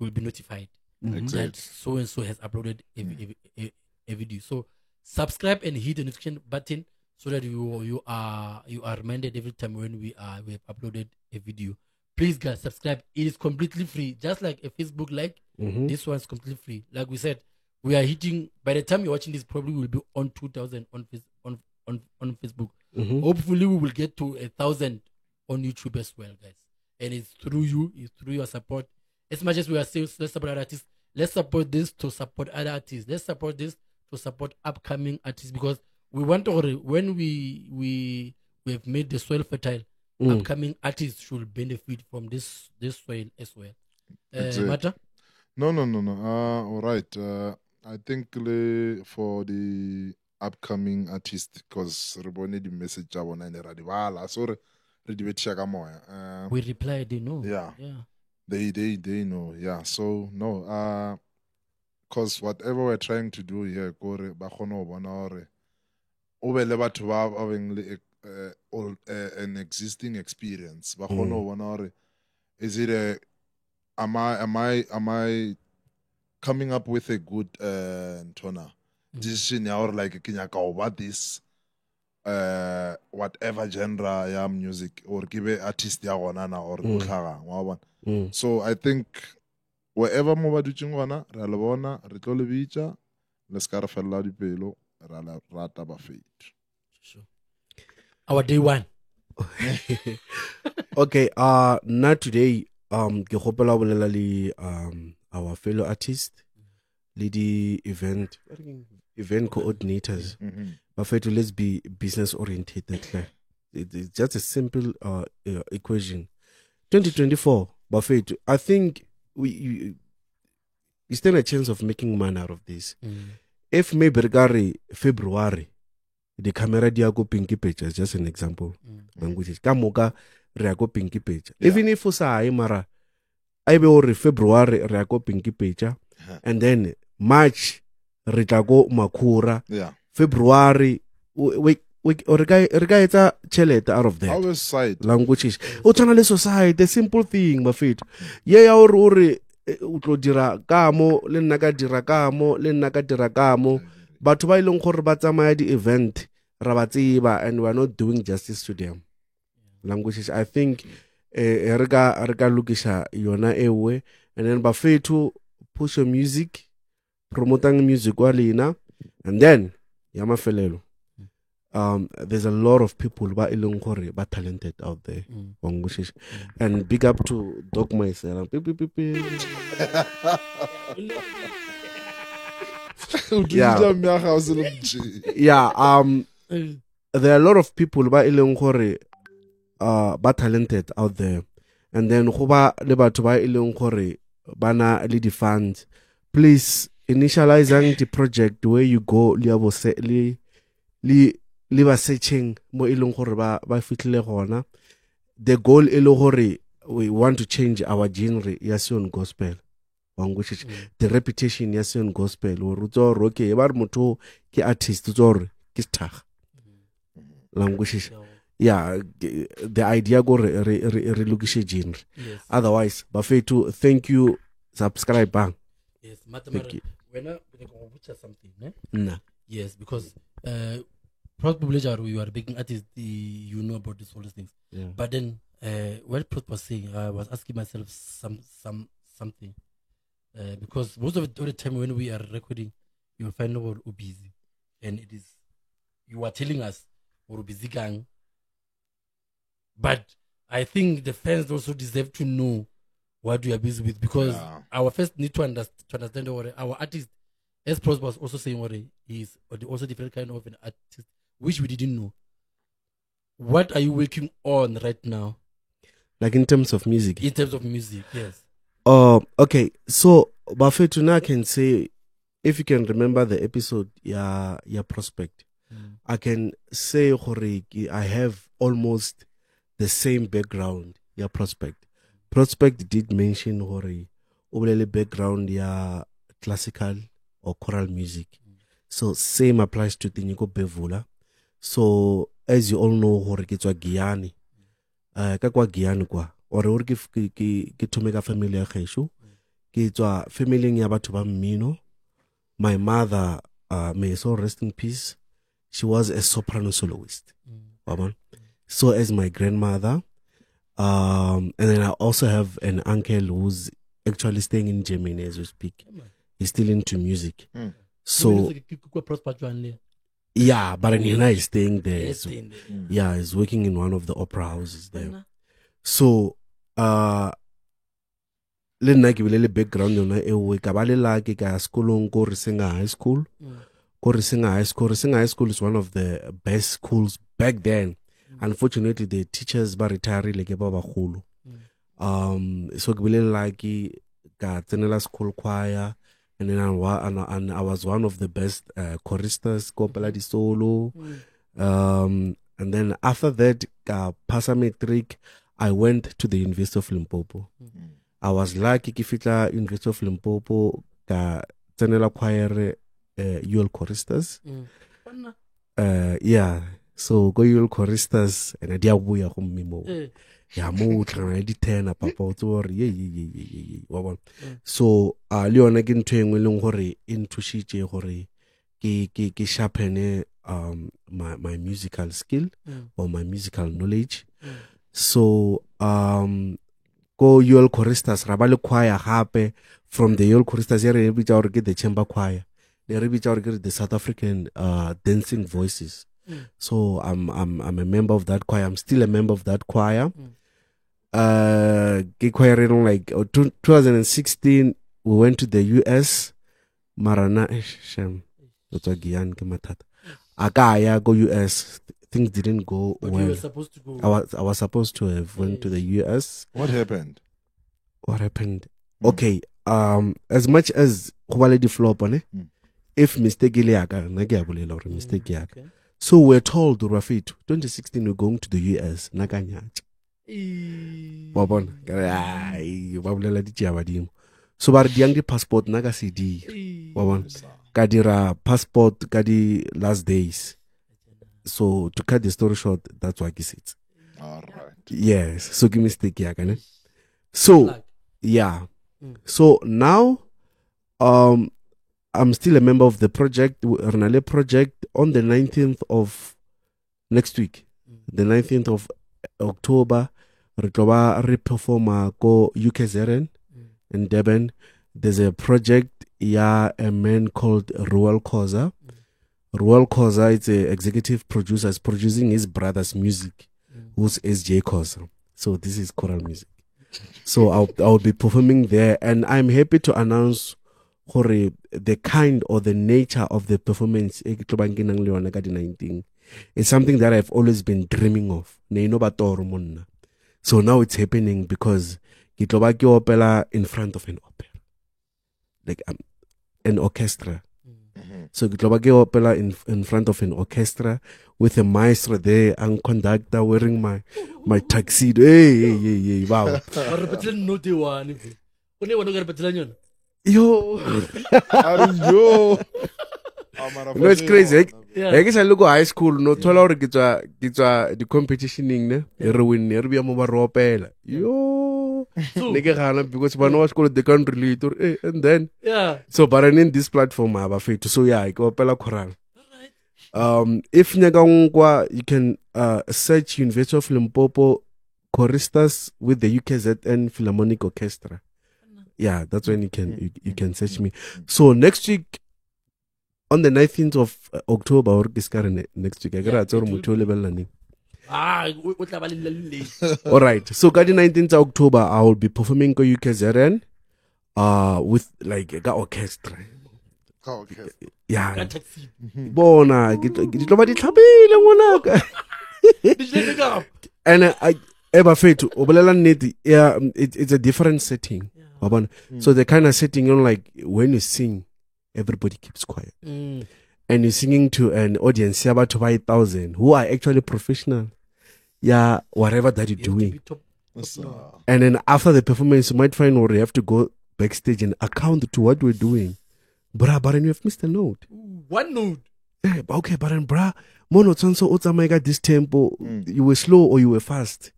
will be notified that so and so has uploaded a video. So subscribe and hit the notification button so that you are reminded every time when we have uploaded a video. Please guys, subscribe. It is completely free, just like a Facebook like. This one's completely free. Like we said, we are hitting. By the time you're watching this, probably will be on 2,000 on Facebook. Hopefully, we will get to 1,000 on YouTube as well, guys. And it's through you, it's through your support. As much as we are saying, let's support other artists. Let's support this to support other artists. Let's support this to support upcoming artists, because we want to, when we have made the soil fertile, upcoming artists should benefit from this soil as well. Mata? No. All right. I think for the upcoming artist, because Rebone the message abona ne radivala, so re di betisha ka moya. We reply, they know. Yeah. Yeah. They know. Yeah. So no. Because whatever we're trying to do here, kore ba kgona ho bona hore o be le batho ba beng le an existing experience. Ba kgone ho bona hore, is it a am I coming up with a good decision or like ke nyaka ho ba this whatever genre ya music or ke be artist ya gona na or tlhagang wa bona. So I think wherever mo ba dutšeng gona re le bona re tlo le bitša le ska re fella dipelo ra la rata ba fate. Sure. Our day one. Okay, not today. Ke gopela ho bolela le our fellow artist, le di event coordinators. But let's be business oriented. It's just a simple equation. 2024, Buffett, I think we stand a chance of making money out of this. If maybe February, the camera dia go pinky pictures, just an example. Language kamoka re go pinky picture. Even if usa mara I be or February re go pinky picture, and then March re go makura. February we or guy etsa chelete out of that. Our side languages. O tshwana le society, the simple thing Buffett. Yeah or o tlo dira kamo le nna ka dira kamo le nna ka dira kamo. Batho ba ileng gore ba tsamaya di event ra ba tseba, and we are not doing justice to them. Languages, I think re ka lokisha yona ewe, and then Bafethu push your music, promotang music wa lena, and then ya mafelelo. There's a lot of people ba ileng gore ba talented out there. Languages, and big up to Doc myself. Yeah, there are a lot of people ba ileng gore ba talented out there, and then go ba le batho ba ileng gore bana le di funds. Please initializing the project where you go le ba searching mo ileng gore ba fitlhile gona. The goal ile gore we want to change our genre ya Sion gospel. Which the reputation ya Sion gospel or okay ba re motho ke artist tsore ke stag language. Yeah, the idea go re lokishe genre. Otherwise Bafethu, thank you, subscribe bang. Yes, mathematics when I go something nah. Yes, because probably you are a big artist, you know about all these things. But then what Prof was saying, I was asking myself something. Because most of the time when we are recording, you'll find we're busy. And it is, you are telling us we're busy gang. But I think the fans also deserve to know what we are busy with, because our first need to understand what our artist, as Pros was also saying, what he is also different kind of an artist, which we didn't know. What are you working on right now? Like in terms of music? In terms of music, yes. Okay, so Bafethu now can say, if you can remember the episode, your prospect, I can say I have almost the same background, your prospect. Prospect did mention the background, ya classical or choral music. So same applies to Tinyiko Bevula. So as you all know, it's Giyani. Kakwa Giyani kwa. Or ke thomeka family ya gaisho ke tswa family ya batho ba mmino. My mother, may so rest in peace, she was a soprano soloist. So as my grandmother, and then I also have an uncle who's actually staying in Germany as we speak. He's still into music. So yeah, but Nina is staying there. So, yeah, he's working in one of the opera houses there. So le nna ke bile le background yona e ka ba le la ke ka sekolong ko Risinga High School. Ko Risinga High School is one of the best schools back then. Unfortunately the teachers ba retire le ke ba bagolo. So ke bile la ke ka tsenela school choir, and then I was one of the best choristers ko pela di solo. And then after that ka pass matric, I went to the University of Limpopo. I was lucky to fitla University of Limpopo ka tsenela choir UL choristers. Yeah, So go you'll choristas and a dia buya go mimo. Eh. Ya mo tla di 10 papa o tsore ye wa bona. So le yona ke ntho engwe leng gore in thushitse gore ke sharpen my musical skill or my musical knowledge. So go UL choristas rabale choir hape from the UL choristas re bitsa gore ke the chamber choir. They re bitsa gore ke the South African dancing voices. So I'm a member of that choir. I'm still a member of that choir. Ke choir like 2016 we went to the US. Marana shem. Gian ke mathata. Akaya go US. Things didn't go But well. you were supposed to go. I was supposed to have went to the US. What happened? What happened? Okay. As much as quality flop on it, if mistake iliaka, mistake yaka. Okay. So we're told, Rafit, 2016 we're going to the US. Nakanyach. Wabon. So bar diang di passport naga CD. Wabon. Kadira passport kadi last days. So to cut the story short, that's why I it. All right. Yes. So give mistake yaka. So yeah. So now I'm still a member of the project, Renale project, on the 19th of next week. The 19th of October, re perform go UKZN in Durban. There's a project, a man called Ruel Koza. Ruel Koza is an executive producer, is producing his brother's music, who's SJ Koza. So this is choral music. So I'll be performing there, and I'm happy to announce the kind or the nature of the performance it's something that I've always been dreaming of. So now it's happening because opera in front of an opera, like an orchestra. So opera in front of an orchestra with a maestro there and conductor wearing my tuxedo. Hey, wow. Yo. Yo. No, it's crazy. I guess I look at high school, no taller get the competition in there. Win near be a mobile ropel. Yo. Because when I was school they can't relate and then so but I need this platform I have a fit. So yeah, I go pela choral. If Nyagangwa you can search University of Limpopo choristas with the UKZN Philharmonic Orchestra. Yeah, that's when you can search me. So next week, on the 19th of October, or next week, I got a level. All right. So, the 19th of October, I will be performing ko UKZN, with like a orchestra. Yeah. Bona, and I ever fail to yeah, it's a different setting. So the kind of setting, like when you sing, everybody keeps quiet. And you're singing to an audience about 5,000 who are actually professional. Yeah, whatever that you're doing. And then after the performance, you might find where you have to go backstage and account to what we're doing. But you have missed a note. One note. Yeah, okay, but bruh, mono so got this tempo. You were slow or you were fast.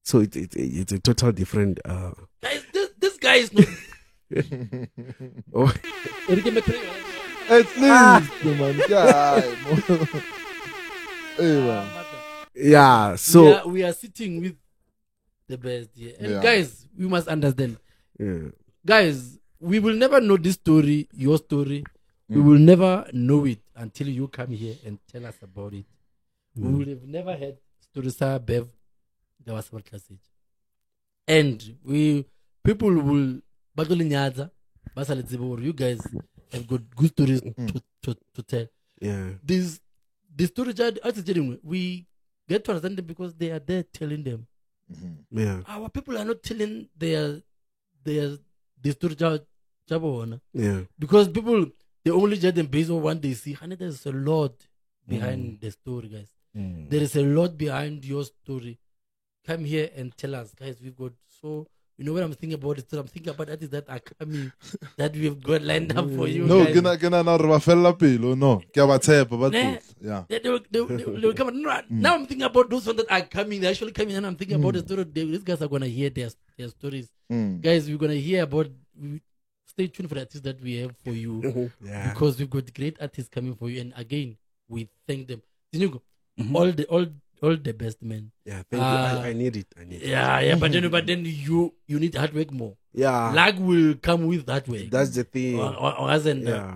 So it's a total different Guys, this guy is not. oh. At least, man. Yeah, so we are sitting with the best here. And guys, we must understand. Guys, we will never know this story, your story. We will never know it until you come here and tell us about it. We will have never heard stories of Bev. There was what class age. And people will battle in Yaza, you guys have got good stories to tell. Yeah. The story we get to understand them because they are there telling them. Yeah. Our people are not telling their story. Yeah. Because people they only judge them based on what they see. And there's a lot behind the story, guys. There is a lot behind your story. Come here and tell us, guys. You know what I'm thinking about? I'm thinking about artists that are coming, that we've got lined up for you. No, guys. ke na re ba fella pelo no. Ke a ba tshepa ba Nah. tlotla. Yeah. They will come. Now I'm thinking about those ones that are coming. They're actually coming, and I'm thinking about the story. These guys are gonna hear their stories. Guys, we're gonna hear about. Stay tuned for the artists that we have for you, because we've got great artists coming for you. And again, we thank them. All the best, man. Yeah, thank you. I need it. Yeah. But then you need hard work more. Yeah, Luck will come with that work. that's the thing. Or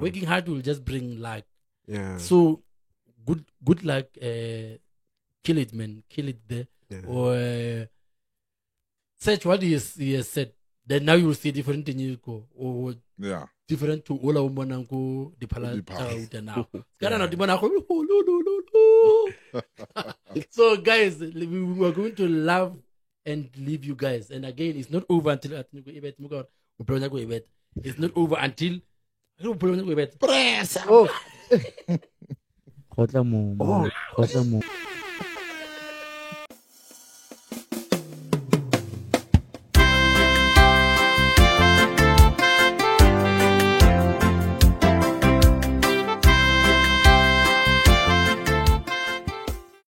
working hard will just bring luck. Yeah. So good luck. Kill it, man. Kill it there. Yeah. Or search what he has said. Then now you will see different things go or Yeah. different to all our monanko the palace now. So guys, we are going to love and leave you guys. And again, it's not over until it's not over until press.